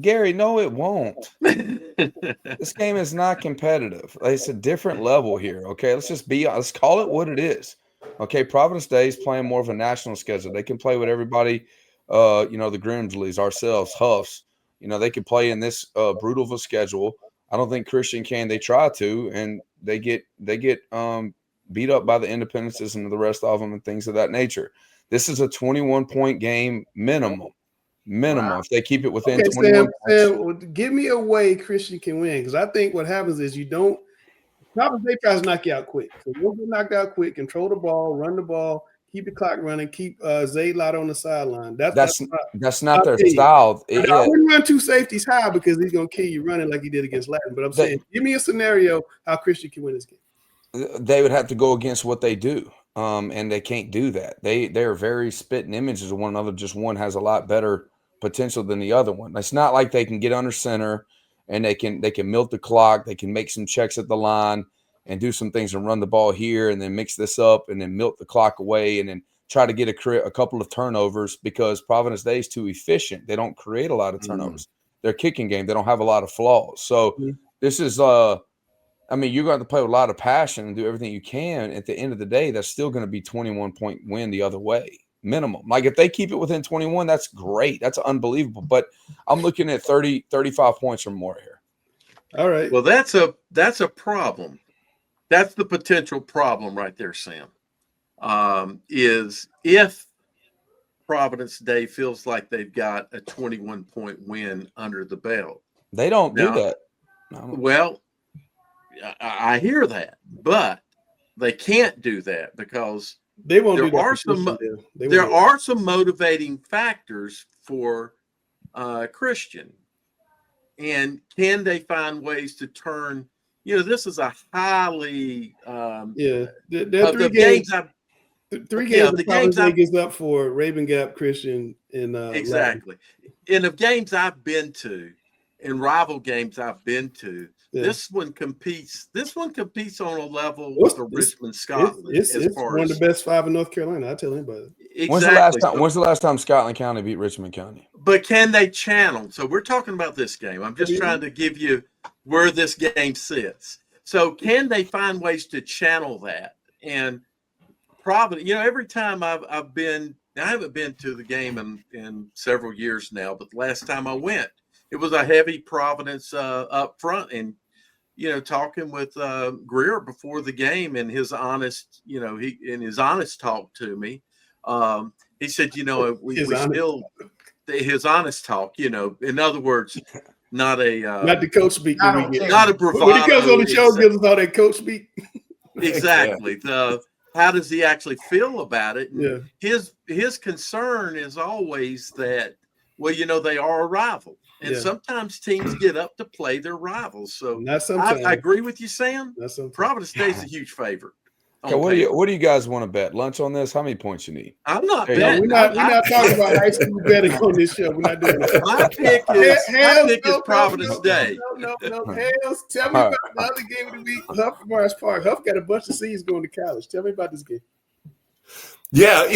Gary, no, it won't. This game is not competitive. It's a different level here. Okay, let's call it what it is. Okay, Providence Day is playing more of a national schedule. They can play with everybody, the Grimsleys, ourselves, Huffs. They can play in this brutal of a schedule. I don't think Christian can. They try to, and they get beat up by the Independences and the rest of them and things of that nature. This is a 21-point game minimum. Wow. If they keep it within 21 points. Sam, give me a way Christian can win, because I think what happens is Providence Day tries to knock you out quick. So you'll get knocked out quick, control the ball, run the ball, keep the clock running, keep Zay Lott on the sideline. That's not their style. I wouldn't run two safeties high because he's going to kill you running like he did against Latin. But I'm saying, give me a scenario how Christian can win this game. They would have to go against what they do, and they can't do that. They're very spitting images of one another. Just one has a lot better potential than the other one. It's not like they can get under center and they can milk the clock. They can make some checks at the line and do some things and run the ball here and then mix this up and then milk the clock away and then try to get a couple of turnovers, because Providence Day is too efficient. They don't create a lot of turnovers. Their kicking game, they don't have a lot of flaws. So this is you're going to have to play with a lot of passion and do everything you can. At the end of the day, that's still going to be 21-point win the other way. Minimum. Like if they keep it within 21, that's great. That's unbelievable. But I'm looking at 30, 35 points or more here. All right. Well, that's a problem. That's the potential problem right there, Sam. Is if Providence Day feels like they've got a 21-point win under the belt. They don't do that. Well, I hear that, but they can't do that because They won't there do that are for some Christian, Dale. there are some motivating factors for Christian, and can they find ways to turn? This is a highly There are of three the games. games I've Three yeah games the that probably games I've Vegas up for Raven Gap, Christian, and exactly in the games I've been to, in rival games I've been to. Yeah. This one competes on a level with the Richmond Scotland It's one of the best 5 in North Carolina. I tell anybody. Exactly. When's the last time Scotland County beat Richmond County? But can they channel? So we're talking about this game. I'm just trying to give you where this game sits. So can they find ways to channel that? And Providence, every time I haven't been to the game in several years now, but the last time I went, it was a heavy Providence up front. And, talking with Greer before the game and his honest, his honest talk to me, he said, his honest talk, in other words, not the coach speak. Not a bravado. When he comes on the show, gives us all that coach speak. Exactly. How does he actually feel about it? And yeah. His concern is always that, they are a rival. And sometimes teams get up to play their rivals. So I agree with you, Sam. Providence State's a huge favorite. Okay, what do you guys want to bet? Lunch on this? How many points you need? I'm not betting. No, we're not talking about high school betting on this show. We're not doing that. My pick is Providence Day. No. Hales, tell me about the other game of the week. Huff Morris Park. Huff got a bunch of seeds going to college. Tell me about this game. Yeah,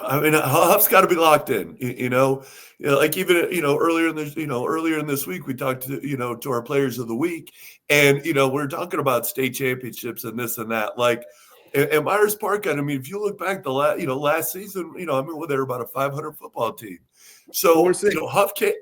Huff's got to be locked in. Like even earlier in this week we talked to our players of the week, and we're talking about state championships and this and that. Like, and Myers Park, if you look back last season, they were about a 500 football team. So Huff can't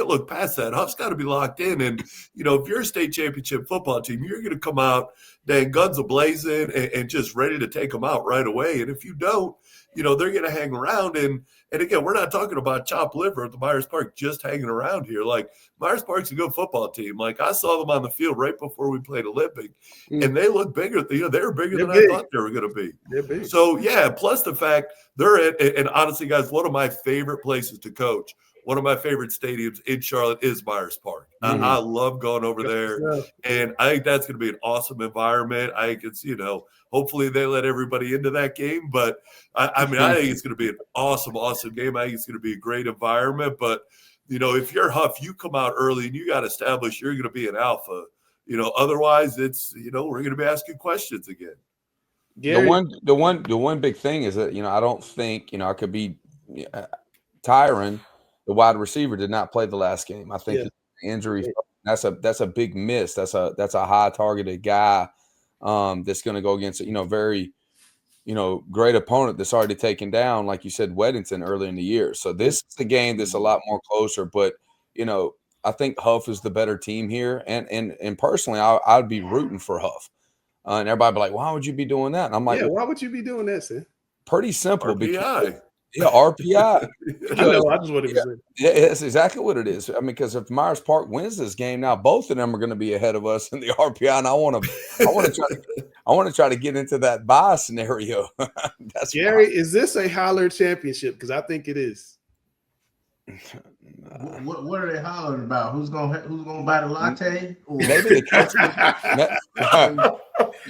look past that. Huff's got to be locked in, and if you're a state championship football team, you're going to come out dang guns a-blazing and just ready to take them out right away. And if you don't, they're going to hang around. And again, we're not talking about chopped liver at the Myers Park just hanging around here. Like, Myers Park's a good football team. Like, I saw them on the field right before we played Olympic, and they look bigger. They were bigger than I thought they were going to be. They're big. So, yeah, plus the fact and honestly, guys, one of my favorite places to coach, one of my favorite stadiums in Charlotte is Myers Park. I love going over there, and I think that's going to be an awesome environment. I think it's, hopefully they let everybody into that game, but I think it's going to be an awesome, awesome game. I think it's going to be a great environment, but if you're Huff, you come out early and you got to establish you're going to be an alpha. Otherwise it's, we're going to be asking questions again. Gary? The one big thing is that, I don't think, I could be Tyron, the wide receiver, did not play the last game. I think injury, that's a big miss. That's a high targeted guy that's going to go against very great opponent that's already taken down, like you said, Weddington early in the year. So this is a game that's a lot more closer, but I think Huff is the better team here, and personally I'd be rooting for Huff, and everybody be like, why would you be doing that? And I'm like, why would you be doing that, sir? Pretty simple. RPI. RPI. I know. I just want to say. Yeah, that's exactly what it is. because if Myers Park wins this game, now both of them are going to be ahead of us in the RPI, and I want to try to get into that bye scenario. That's Gary. Is this a holler championship? Because I think it is. What are they hollering about? Who's gonna buy the latte? Or maybe the coach.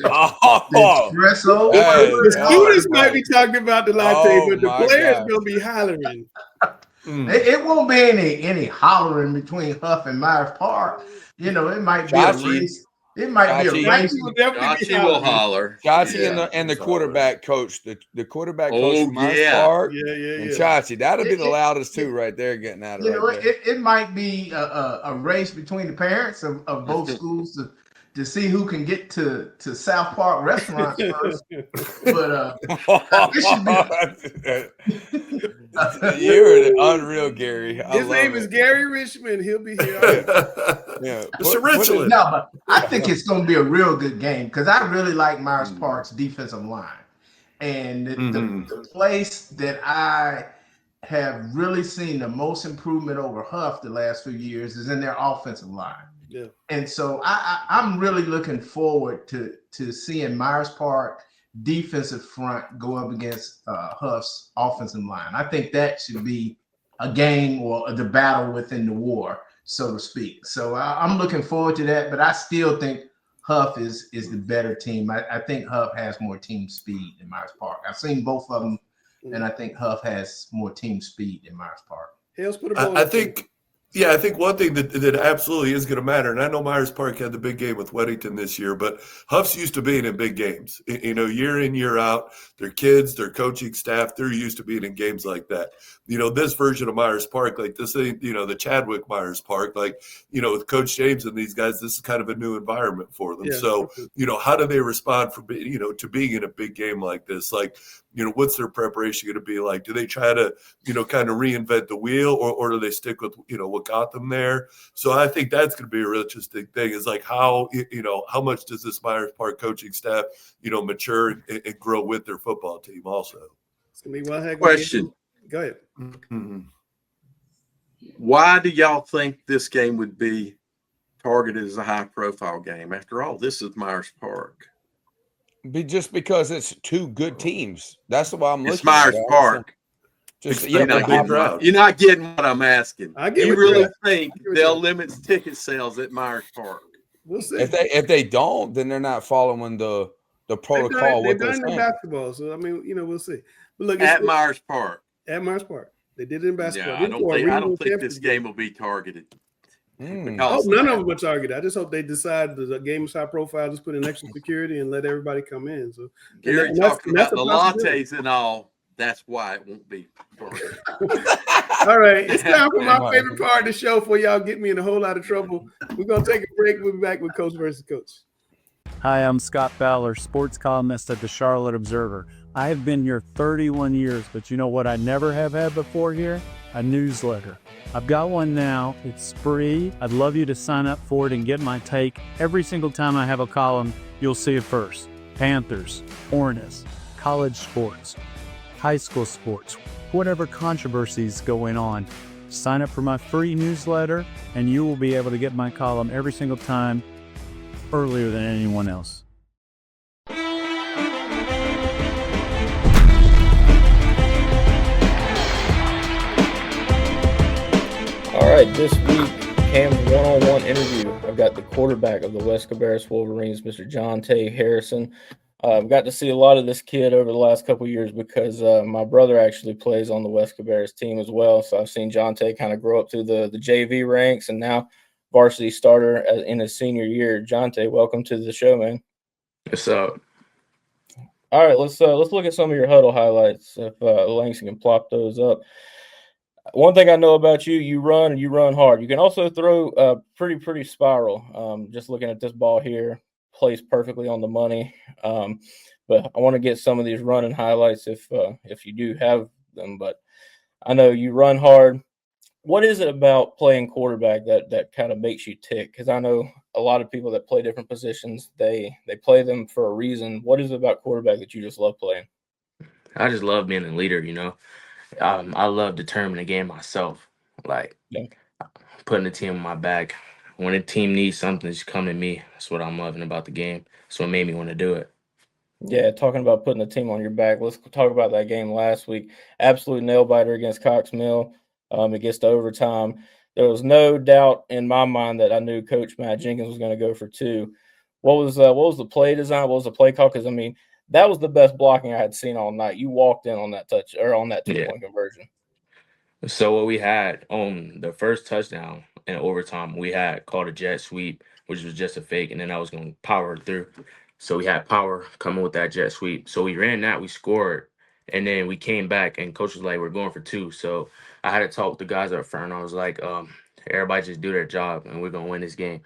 Espresso. The students might be talking about the latte, but the players gonna be hollering. It won't be any hollering between Huff and Myers Park. It might be a race. It might be a race. Chachi will holler. Chachi and the quarterback coach, the quarterback coach from Myers Park, and Chachi. That'll be the loudest two right there getting out of it. It might be a race between the parents of both schools to see who can get to South Park restaurant first. But it should be. You're unreal, Gary. His name is Gary Richmond. He'll be here. Mr. Richland. No, but I think it's going to be a real good game because I really like Myers Park's defensive line, and the place that I have really seen the most improvement over Huff the last few years is in their offensive line. Yeah. And so I'm really looking forward to seeing Myers Park defensive front go up against Huff's offensive line. I think that should be a game or the battle within the war, so to speak. So I'm looking forward to that, but I still think Huff is the better team. I think Huff has more team speed than Myers Park. I've seen both of them, and I think Huff has more team speed than Myers Park. I think one thing that absolutely is going to matter, and I know Myers Park had the big game with Weddington this year, but Huff's used to being in big games, year in, year out. Their kids, their coaching staff, they're used to being in games like that. This version of Myers Park, like this ain't, the Chadwick Myers Park, like, with Coach James and these guys, this is kind of a new environment for them. Yeah. So, how do they respond to being in a big game like this? Like, what's their preparation going to be like? Do they try to, kind of reinvent the wheel, or do they stick with, what got them there? So I think that's going to be a real interesting thing, is like how much does this Myers Park coaching staff, mature and grow with their football team also. It's going to be one heck of a Question. game. Go ahead. Mm-hmm. Why do y'all think this game would be targeted as a high-profile game? After all, this is Myers Park. Just because it's two good teams. That's why I'm looking. It's Myers Park. You're not getting what I'm asking. You really think they'll limit ticket sales at Myers Park? We'll see. If they don't, then they're not following the protocol. They've done it in basketball, so I mean, we'll see. But look, at Myers Park. At Myers Park, they did it in basketball. Yeah, I don't think this game will be targeted. None of them were targeted. I just hope they decide the game is high profile, just put in extra security and let everybody come in. So Gary talking about the lattes and all. That's why it won't be targeted. All right, it's time for my favorite part of the show before y'all get me in a whole lot of trouble. We're gonna take a break. We'll be back with Coach versus Coach. Hi, I'm Scott Fowler, sports columnist at the Charlotte Observer. I have been here 31 years, but you know what I never have had before here? A newsletter. I've got one now. It's free. I'd love you to sign up for it and get my take. Every single time I have a column, you'll see it first. Panthers, Hornets, college sports, high school sports, whatever controversies going on. Sign up for my free newsletter, and you will be able to get my column every single time earlier than anyone else. All right, this week, Cam's one-on-one interview. I've got the quarterback of the West Cabarrus Wolverines, Mr. John Tay Harrison. I've got to see a lot of this kid over the last couple of years because my brother actually plays on the West Cabarrus team as well. So I've seen John Tay kind of grow up through the JV ranks and now varsity starter in his senior year. John Tay, welcome to the show, man. What's up? All right, let's look at some of your huddle highlights. If Langston can plop those up. One thing I know about you, you run and you run hard. You can also throw a pretty spiral. Just looking at this ball here, placed perfectly on the money. But I want to get some of these running highlights if you do have them. But I know you run hard. What is it about playing quarterback that kind of makes you tick? Because I know a lot of people that play different positions, they play them for a reason. What is it about quarterback that you just love playing? I just love being a leader, I love determining the game myself, like putting the team on my back. When a team needs something, just come to me. That's what I'm loving about the game. That's what made me want to do it. Yeah, talking about putting the team on your back, let's talk about that game last week. Absolute nail-biter against Cox Mill. It gets to overtime. There was no doubt in my mind that I knew Coach Matt Jenkins was going to go for two. What was the play design? What was the play call? Because, that was the best blocking I had seen all night. You walked in on that touch or on that two-point conversion. So what we had on the first touchdown in overtime, we had called a jet sweep, which was just a fake, and then I was going to power it through. So we had power coming with that jet sweep. So we ran that, we scored, and then we came back, and coach was like, we're going for two. So I had to talk with the guys up front, and I was like, everybody just do their job, and we're going to win this game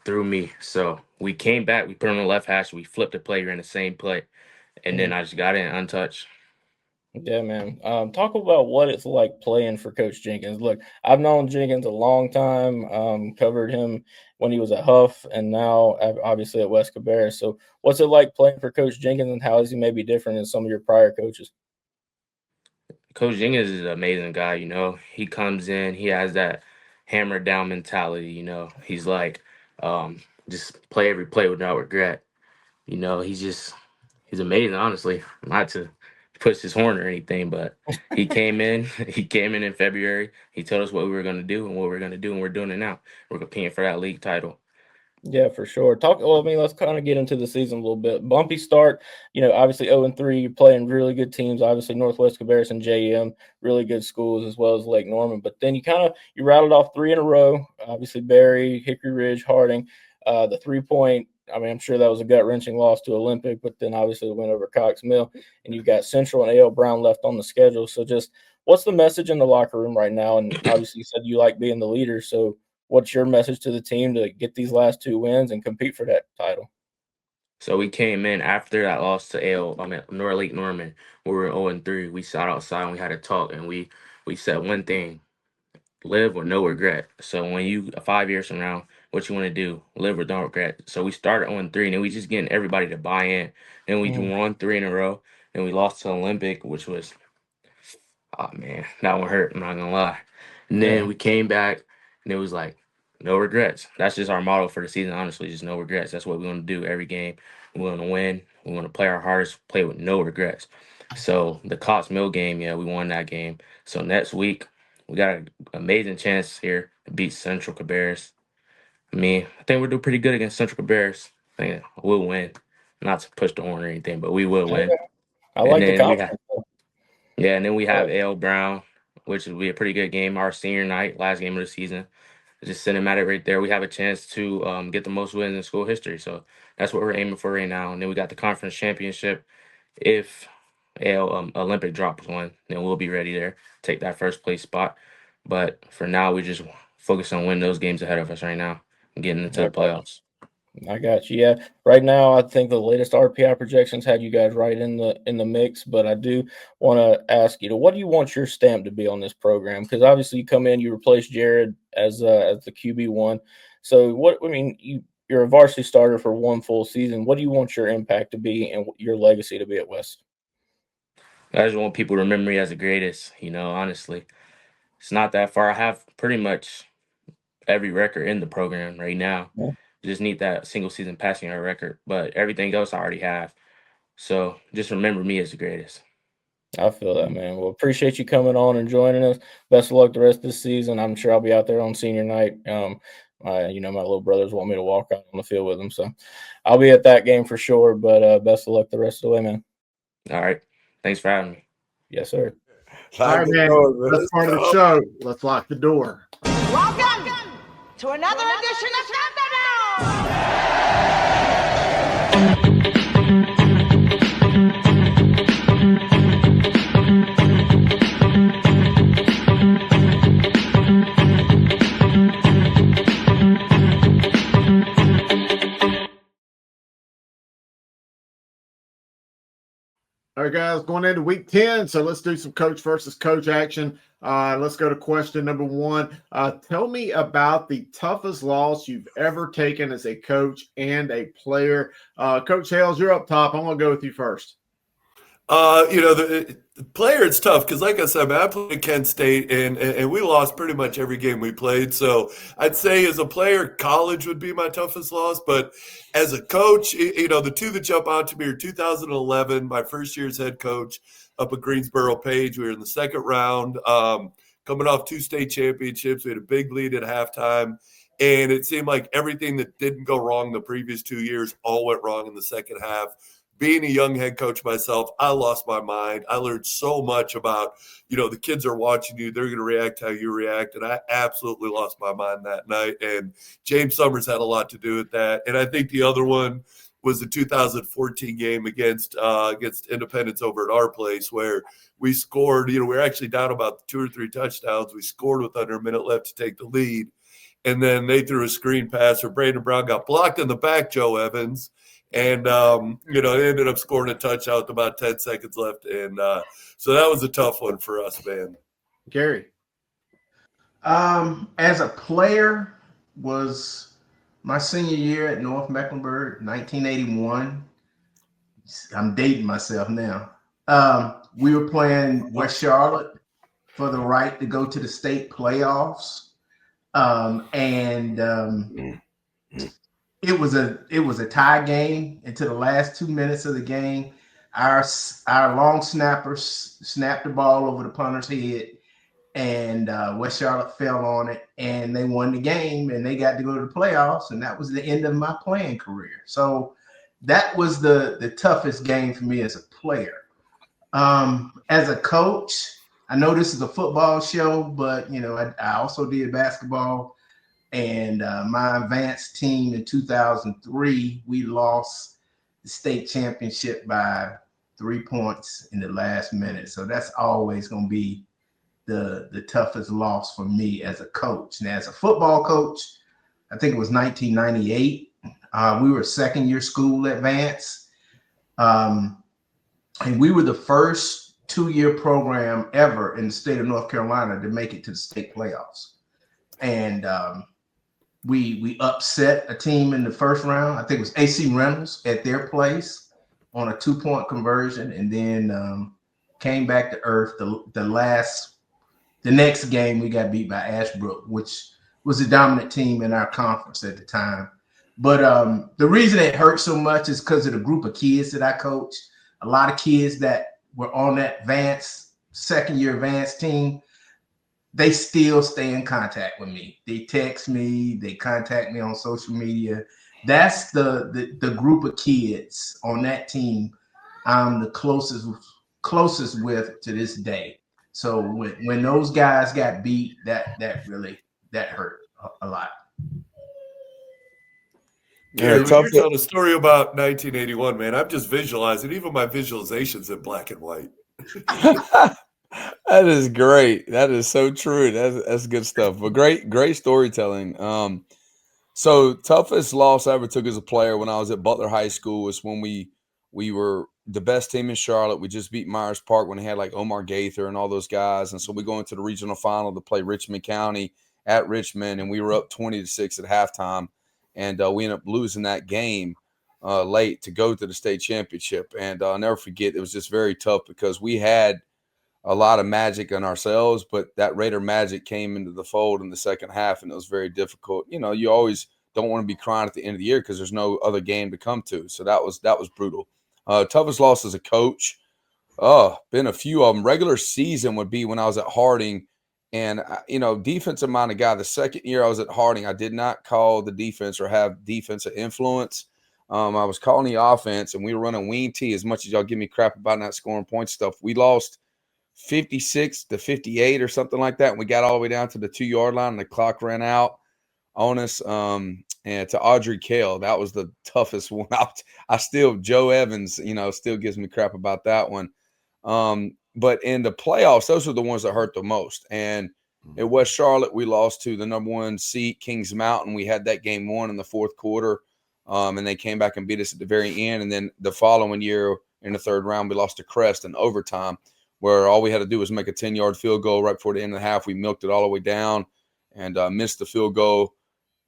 through me. So we came back, we put on the left hash, we flipped the play, ran the same play, and then I just got in untouched. Yeah, man. Talk about what it's like playing for Coach Jenkins. Look, I've known Jenkins a long time, covered him when he was at Huff and now obviously at West Cabarrus. So what's it like playing for Coach Jenkins, and how is he maybe different than some of your prior coaches? Coach Jenkins is an amazing guy, He comes in, he has that hammer down mentality. You know, he's like, just play every play without regret. You know, he's amazing, honestly. Not to push his horn or anything, but he came in, he came in February. He told us what we were going to do and what we are going to do, and we're doing it now. We're competing for that league title. Yeah, for sure. Let's kind of get into the season a little bit. Bumpy start, obviously 0-3, you're playing really good teams, obviously Northwest Cabarrus and JM, really good schools, as well as Lake Norman. But then you rattled off 3 in a row, obviously Berry, Hickory Ridge, Harding. The 3-point, I'm sure that was a gut-wrenching loss to Olympic, but then obviously the win over Cox Mill, and you've got Central and A.L. Brown left on the schedule. So just what's the message in the locker room right now? And obviously you said you like being the leader, so what's your message to the team to get these last 2 wins and compete for that title? So we came in after that loss to Lake Norman. We were 0-3. We sat outside and we had a talk, and we said one thing: live with no regret. So when you 5 years from now, what you want to do, live with no regret. So we started 0-3, and then we just getting everybody to buy in. Then we won 3 in a row, and we lost to Olympic, which was, oh man, that one hurt. I'm not gonna lie. And then we came back, and it was like, no regrets. That's just our motto for the season, honestly, just no regrets. That's what we want to do every game. We want to win. We want to play our hardest, play with no regrets. So the Cox Mill game, we won that game. So next week, we got an amazing chance here to beat Central Cabarrus. I think we'll do pretty good against Central Cabarrus. I think we'll win. Not to push the horn or anything, but we will win. I like the confidence. And then we have A.L. Brown, which will be a pretty good game, our senior night, last game of the season. Just cinematic right there. We have a chance to get the most wins in school history. So that's what we're aiming for right now. And then we got the conference championship. If Olympic drops one, then we'll be ready there, take that first place spot. But for now, we just focus on winning those games ahead of us right now and getting into the playoffs. I got you. Yeah. Right now, I think the latest RPI projections had you guys right in the mix. But I do want to ask you, what do you want your stamp to be on this program? Because obviously you come in, you replace Jared as the QB1. So you're a varsity starter for 1 full season. What do you want your impact to be and your legacy to be at West? I just want people to remember me as the greatest. Honestly, it's not that far. I have pretty much every record in the program right now. Yeah. Just need that single season passing yard record, but everything else I already have. So just remember me as the greatest. I feel that, man. Well, appreciate you coming on and joining us. Best of luck the rest of the season. I'm sure I'll be out there on senior night. My little brothers want me to walk out on the field with them, so I'll be at that game for sure. But best of luck the rest of the way, man. All right. Thanks for having me. Yes, sir. All right, man. That's part of the show. Let's lock the door. Welcome to another edition of Thunderdome. All right, guys, going into week 10. So let's do some coach versus coach action. Let's go to question number 1. Tell me about the toughest loss you've ever taken as a coach and a player. Coach Hales, you're up top. I'm going to go with you first. The player, it's tough because, like I said, I played at Kent State, and we lost pretty much every game we played. So I'd say as a player, college would be my toughest loss. But as a coach, the 2 that jump out to me are 2011, my first year as head coach up at Greensboro Page. We were in the second round, coming off 2 state championships. We had a big lead at halftime. And it seemed like everything that didn't go wrong the previous 2 years all went wrong in the second half. Being a young head coach myself, I lost my mind. I learned so much about, the kids are watching you. They're going to react how you react. And I absolutely lost my mind that night. And James Summers had a lot to do with that. And I think the other one was the 2014 game against Independence over at our place where we scored. We were actually down about 2 or 3 touchdowns. We scored with under a minute left to take the lead. And then they threw a screen pass where Brandon Brown got blocked in the back, Joe Evans. And, they ended up scoring a touchdown with about 10 seconds left. And so that was a tough one for us, man. Gary. As a player, was my senior year at North Mecklenburg, 1981. I'm dating myself now. We were playing West Charlotte for the right to go to the state playoffs. It was a tie game into the last 2 minutes of the game. Our long snapper snapped the ball over the punter's head, and West Charlotte fell on it, and they won the game, and they got to go to the playoffs, and that was the end of my playing career. So that was the toughest game for me as a player. As a coach, I know this is a football show, but I also did basketball. And my advanced team in 2003, we lost the state championship by 3 points in the last minute. So that's always going to be the toughest loss for me as a coach. Now, as a football coach, I think it was 1998. We were second-year school advance. And we were the first 2-year program ever in the state of North Carolina to make it to the state playoffs. And we upset a team in the first round. I think it was AC Reynolds at their place on a 2-point conversion, and then came back to earth. The next game we got beat by Ashbrook, which was the dominant team in our conference at the time. But the reason it hurt so much is because of the group of kids that I coach. A lot of kids that were on that second-year advanced team, they still stay in contact with me. They text me, they contact me on social media. That's the group of kids on that team I'm the closest with to this day. So when those guys got beat, that hurt a lot. Yeah, when you're telling a story about 1981, man, I'm just visualizing. Even my visualization's in black and white. That is great. That is so true. That's good stuff. But great storytelling. So toughest loss I ever took as a player when I was at Butler High School was when we were the best team in Charlotte. We just beat Myers Park when they had like Omar Gaither and all those guys. And so we go into the regional final to play Richmond County at Richmond, and we were up 20-6 at halftime. And we ended up losing that game late to go to the state championship. And I'll never forget, it was just very tough because we had a lot of magic in ourselves, but that Raider magic came into the fold in the second half, and it was very difficult. You always don't want to be crying at the end of the year because there's no other game to come to. So that was brutal. Toughest loss as a coach, been a few of them. Regular season would be when I was at Harding, and defensive minded guy. The second year I was at Harding, I did not call the defense or have defensive influence. I was calling the offense, and we were running wing T. As much as y'all give me crap about not scoring points stuff, we lost 56-58 or something like that. And we got all the way down to the 2-yard line, and the clock ran out on us. And to Audrey Kale, that was the toughest one. I still, Joe Evans, still gives me crap about that one. But in the playoffs, those are the ones that hurt the most. And at West Charlotte, we lost to the number 1 seed, Kings Mountain. We had that game won in the fourth quarter, and they came back and beat us at the very end. And then the following year in the third round, we lost to Crest in overtime, where all we had to do was make a 10-yard field goal right before the end of the half. We milked it all the way down and missed the field goal.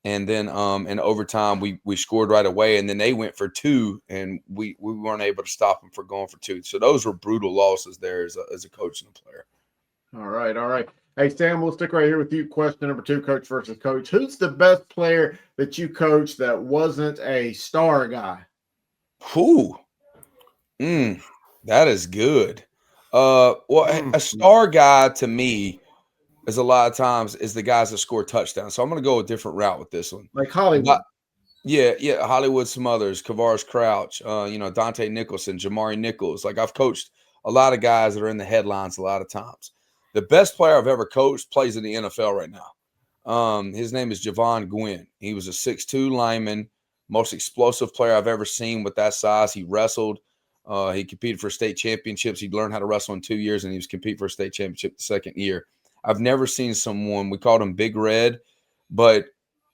And then in overtime, we scored right away. And then they went for 2, and we weren't able to stop them from going for 2. So those were brutal losses there as a coach and a player. All right. Hey, Sam, we'll stick right here with you. Question number 2, coach versus coach. Who's the best player that you coached that wasn't a star guy? That is good. A star guy to me is a lot of times is the guys that score touchdowns. So I'm going to go a different route with this one. Like Hollywood. Yeah. Hollywood Smothers, Kavaris Crouch, Dante Nicholson, Jamari Nichols. Like I've coached a lot of guys that are in the headlines a lot of times. The best player I've ever coached plays in the NFL right now. His name is Javon Gwynn. He was a 6'2" lineman, most explosive player I've ever seen with that size. He wrestled. He competed for state championships. He learned how to wrestle in 2 years, and he was competing for a state championship the second year. I've never seen someone, we called him Big Red, but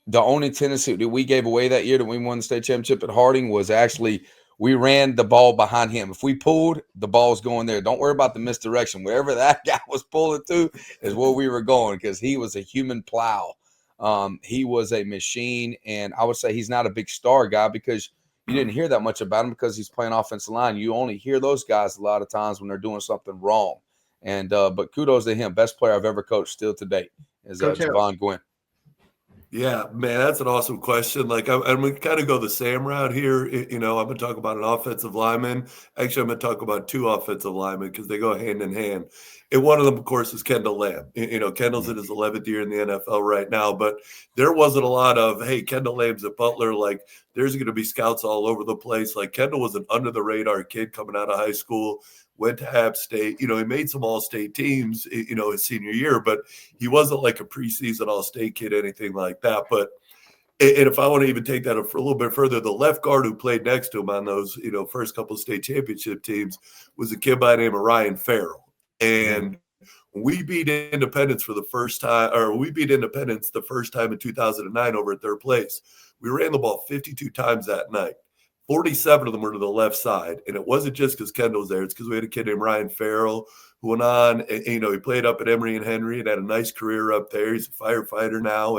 the only tendency that we gave away that year that we won the state championship at Harding was actually we ran the ball behind him. If we pulled, the ball's going there. Don't worry about the misdirection. Wherever that guy was pulling to is where we were going because he was a human plow. He was a machine, and I would say he's not a big star guy because you didn't hear that much about him because he's playing offensive line. You only hear those guys a lot of times when they're doing something wrong. And but kudos to him. Best player I've ever coached still to date is Javon Gwynn. Yeah, man, that's an awesome question. Like, I'm going to kind of go the Sam route here. I'm going to talk about an offensive lineman. Actually, I'm going to talk about two offensive linemen because they go hand in hand. And one of them, of course, is Kendall Lamb. Kendall's in his 11th year in the NFL right now, but there wasn't a lot of, hey, Kendall Lamb's at Butler. Like, there's going to be scouts all over the place. Like, Kendall was an under the radar kid coming out of high school, went to App State. He made some all-state teams, his senior year, but he wasn't like a preseason all-state kid, anything like that. But and if I want to even take that a little bit further, the left guard who played next to him on those, first couple of state championship teams was a kid by the name of Ryan Farrell. And we beat Independence the first time in 2009 over at third place. We ran the ball 52 times that night. 47 of them were to the left side. And it wasn't just because Kendall was there. It's because we had a kid named Ryan Farrell who went on, and, he played up at Emory and Henry and had a nice career up there. He's a firefighter now.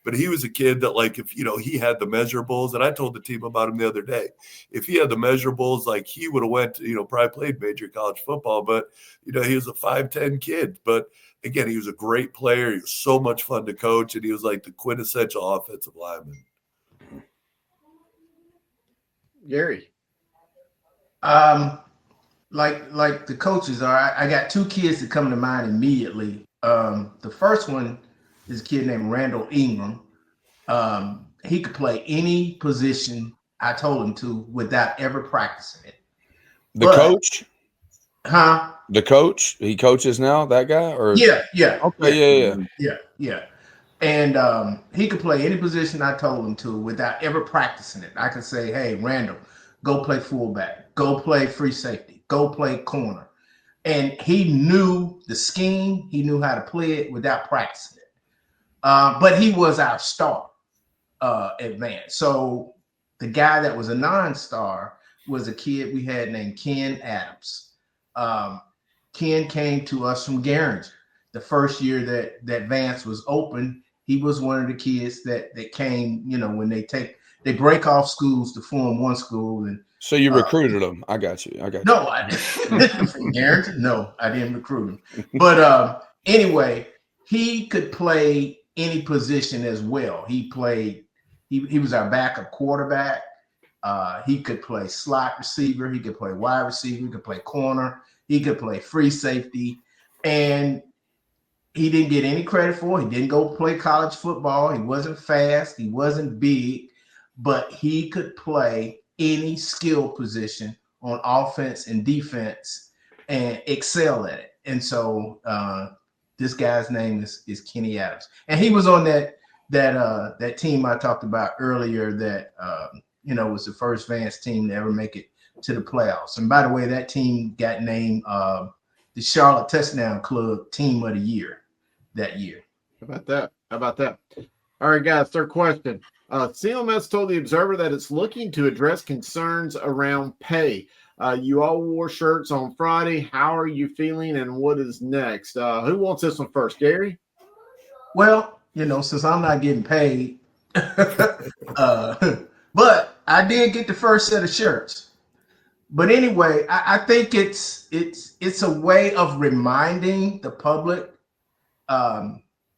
But he was a kid that, like, if, he had the measurables, and I told the team about him the other day, if he had the measurables, like, he would have went, probably played major college football, but, he was a 5'10" kid. But again, he was a great player. He was so much fun to coach, and he was like the quintessential offensive lineman. Gary. Like the coaches are, I got two kids that come to mind immediately. The first one is a kid named Randall Ingram. He could play any position I told him to without ever practicing it. Coach? Huh? The coach? He coaches now, that guy? Or Yeah. Okay, yeah. And he could play any position I told him to without ever practicing it. I could say, hey, Randall, go play fullback, go play free safety, go play corner. And he knew the scheme. He knew how to play it without practicing it. But he was our star advanced. So the guy that was a non-star was a kid we had named Ken Adams. Ken came to us from Garinger. The first year that Vance was open, he was one of the kids that came, when they break off schools to form one school. And so you recruited him. I got you. No, I didn't. From Garinger? No, I didn't recruit him. But anyway, he could play any position as well. He was our backup quarterback. He could play slot receiver. He could play wide receiver. He could play corner. He could play free safety. And he didn't get any credit for it. He didn't go play college football. He wasn't fast. He wasn't big. But he could play any skill position on offense and defense and excel at it. And so this guy's name is Kenny Adams. And he was on that team I talked about earlier that was the first Vance team to ever make it to the playoffs. And by the way, that team got named the Charlotte Touchdown Club Team of the Year that year. How about that? All right, guys, third question. CMS told the Observer that it's looking to address concerns around pay. You all wore shirts on Friday. How are you feeling, and what is next? Who wants this one first, Gary? Well, since I'm not getting paid, but I did get the first set of shirts. But anyway, I think it's a way of reminding the public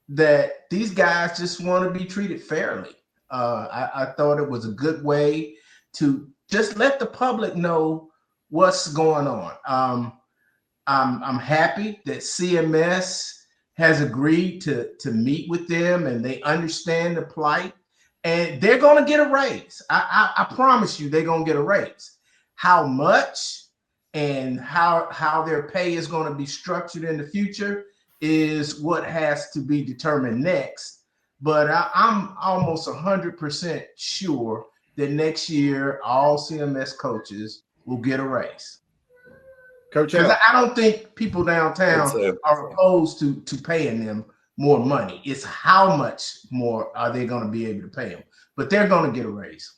that these guys just want to be treated fairly. I thought it was a good way to just let the public know what's going on. I'm happy that CMS has agreed to meet with them, and they understand the plight, and they're going to get a raise. I promise you, they're going to get a raise. How much and how their pay is going to be structured in the future is what has to be determined next. But I'm almost 100% sure that next year all CMS coaches will get a raise. Coach, I don't think people downtown are opposed to paying them more money. It's how much more are they going to be able to pay them? But they're going to get a raise.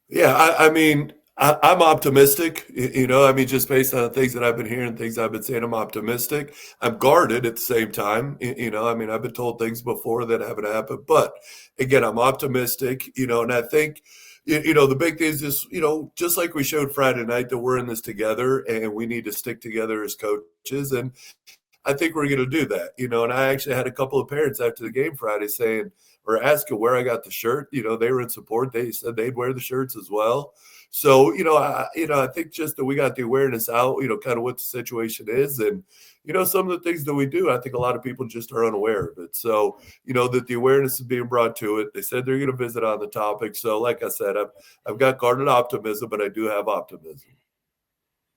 Yeah, I mean, I'm optimistic, just based on the things that I've been hearing, things I've been saying, I'm optimistic. I'm guarded at the same time. I've been told things before that haven't happened, but again, I'm optimistic, and I think, the big thing is just, just like we showed Friday night that we're in this together and we need to stick together as coaches. And I think we're going to do that, and I actually had a couple of parents after the game Friday saying, or asking where I got the shirt. They were in support. They said they'd wear the shirts as well. So, I think just that we got the awareness out, kind of what the situation is. And, some of the things that we do, I think a lot of people just are unaware of it. So, that the awareness is being brought to it. They said they're going to visit on the topic. So like I said, I've got guarded optimism, but I do have optimism.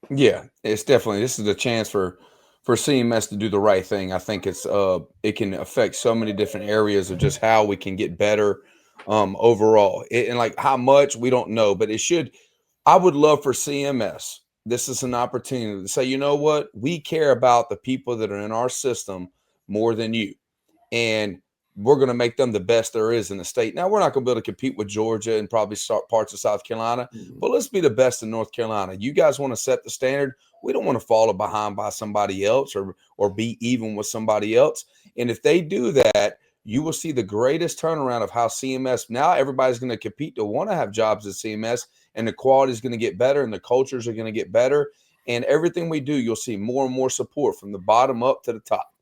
Yeah, it's definitely, this is a chance for CMS to do the right thing. I think it can affect so many different areas of just how we can get better overall. And like how much we don't know, but it should. I would love for CMS. This is an opportunity to say, you know what, we care about the people that are in our system more than you, and we're going to make them the best there is in the state. Now, we're not going to be able to compete with Georgia and probably start parts of South Carolina, but let's be the best in North Carolina. You guys want to set the standard. We don't want to follow behind by somebody else or be even with somebody else. And if they do that, you will see the greatest turnaround of how CMS, now everybody's going to compete to want to have jobs at CMS, and the quality is going to get better and the cultures are going to get better. And everything we do, you'll see more and more support from the bottom up to the top.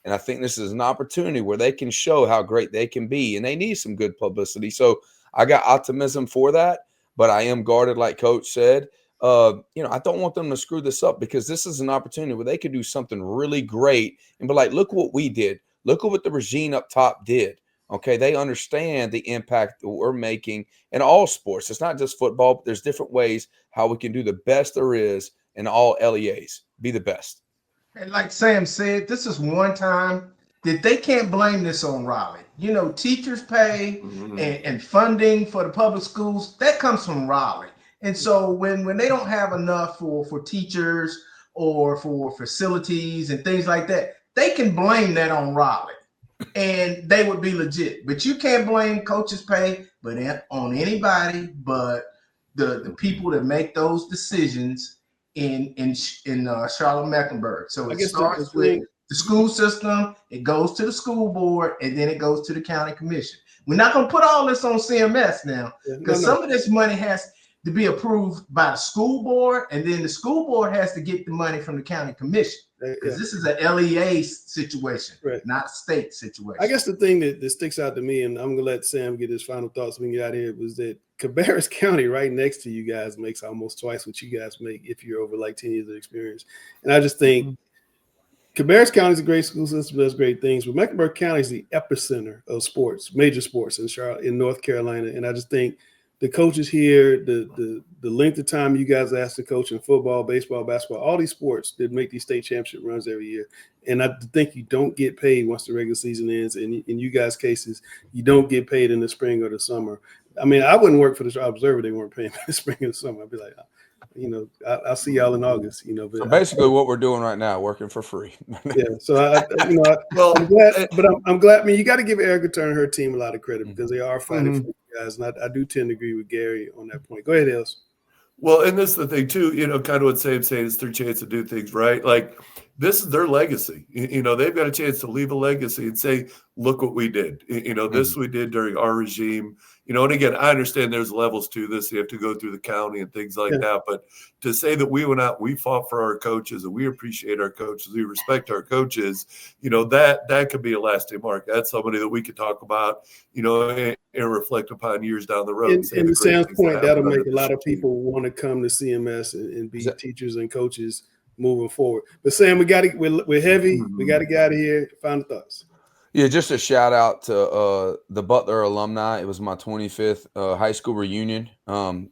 And I think this is an opportunity where they can show how great they can be, and they need some good publicity. So I got optimism for that, but I am guarded, like Coach said. I don't want them to screw this up, because this is an opportunity where they could do something really great and be like, look what we did. Look at what the regime up top did. Okay, they understand the impact that we're making in all sports. It's not just football, but there's different ways how we can do the best there is in all LEAs. Be the best. And like Sam said, this is one time that they can't blame this on Raleigh. Teachers pay and funding for the public schools, that comes from Raleigh. And so when they don't have enough for teachers or for facilities and things like that, they can blame that on Raleigh, and they would be legit. But you can't blame coaches' pay on anybody but the people that make those decisions in Charlotte-Mecklenburg. So it starts with the school system, it goes to the school board, and then it goes to the county commission. We're not going to put all this on CMS now, because some of this money has to be approved by the school board, and then the school board has to get the money from the county commission, because this is an LEA situation, not a state situation. I guess the thing that sticks out to me, and I'm going to let Sam get his final thoughts when we get out of here, was that Cabarrus County, right next to you guys, makes almost twice what you guys make if you're over like 10 years of experience. And I just think Cabarrus County is a great school system, does great things, but Mecklenburg County is the epicenter of sports, major sports in Charlotte, in North Carolina. And I just think the coaches here, the length of time you guys ask to coach in football, baseball, basketball, all these sports that make these state championship runs every year. And I think you don't get paid once the regular season ends. And in you guys' cases, you don't get paid in the spring or the summer. I mean, I wouldn't work for the Charlotte Observer. They weren't paying me in the spring or the summer. I'd be like, I'll see y'all in August. But so basically, what we're doing right now, working for free. Yeah. So I'm glad, but I'm glad. I mean, you got to give Erica Turner, her team, a lot of credit, because they are fighting for you guys, and I do tend to agree with Gary on that point. Go ahead, Els. Well, and this is the thing too, kind of what Sam's saying, it's their chance to do things right. Like, this is their legacy. They've got a chance to leave a legacy and say, look what we did. This we did during our regime. And again, I understand there's levels to this. You have to go through the county and things like that. But to say that we went out, we fought for our coaches, and we appreciate our coaches, we respect our coaches, that could be a lasting mark. That's somebody that we could talk about, and reflect upon years down the road. And to Sam's point, that'll make a lot of people want to come to CMS and be teachers and coaches moving forward. But Sam, we're heavy. We got to get out of here. Final thoughts. Yeah, just a shout out to the Butler alumni. It was my 25th high school reunion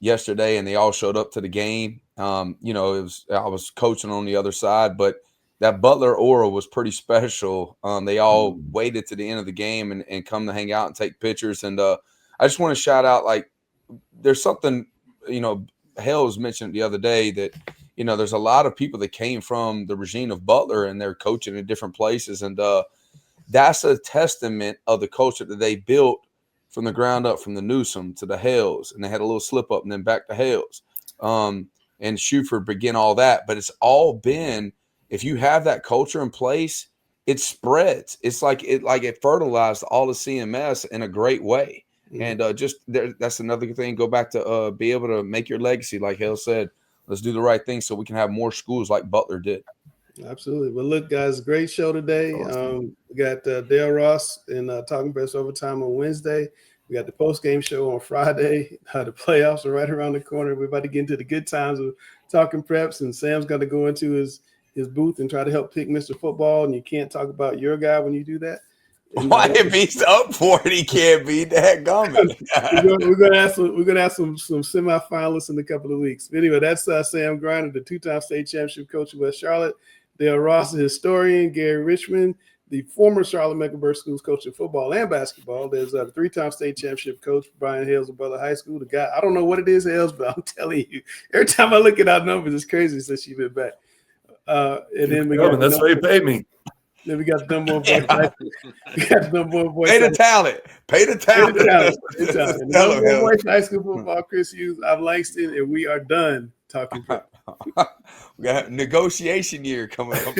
yesterday, and they all showed up to the game. I was coaching on the other side, but that Butler aura was pretty special. They all waited to the end of the game and come to hang out and take pictures. And I just want to shout out, like, there's something, Hales mentioned the other day that, there's a lot of people that came from the regime of Butler, and they're coaching in different places. And that's a testament of the culture that they built from the ground up, from the Newsom to the Hales, and they had a little slip up and then back to Hales. And Shuford began all that, but it's all been, if you have that culture in place, it spreads. It's like it fertilized all the CMS in a great way. And that's another thing. Go back to be able to make your legacy, like Hale said. Let's do the right thing so we can have more schools like Butler did. Absolutely. Well, look, guys, great show today. Awesome. We got Dale Ross in Talking Press Overtime on Wednesday. We got the post-game show on Friday. The playoffs are right around the corner. We're about to get into the good times of Talking Preps, and Sam's got to go into his booth and try to help pick Mr. Football, and you can't talk about your guy when you do that. Why, if he's up for it, he can't be that gummit. we're gonna have some semifinalists in a couple of weeks. But anyway, that's Sam Griner, the two-time state championship coach of West Charlotte. Dale Ross, the historian. Gary Richmond, the former Charlotte-Mecklenburg Schools coach of football and basketball. There's a three-time state championship coach, Brian Hales of Butler High School. The guy, I don't know what it is, Hales, but I'm telling you, every time I look at our numbers, it's crazy since you've been back. And then we got that's why you paid me. Then we got the number one voice. We got the number one voice. Pay the talent. Pay the talent. The number one voice high school football, Chris Hughes. I'm Langston, and we are done talking. We got negotiation year coming up.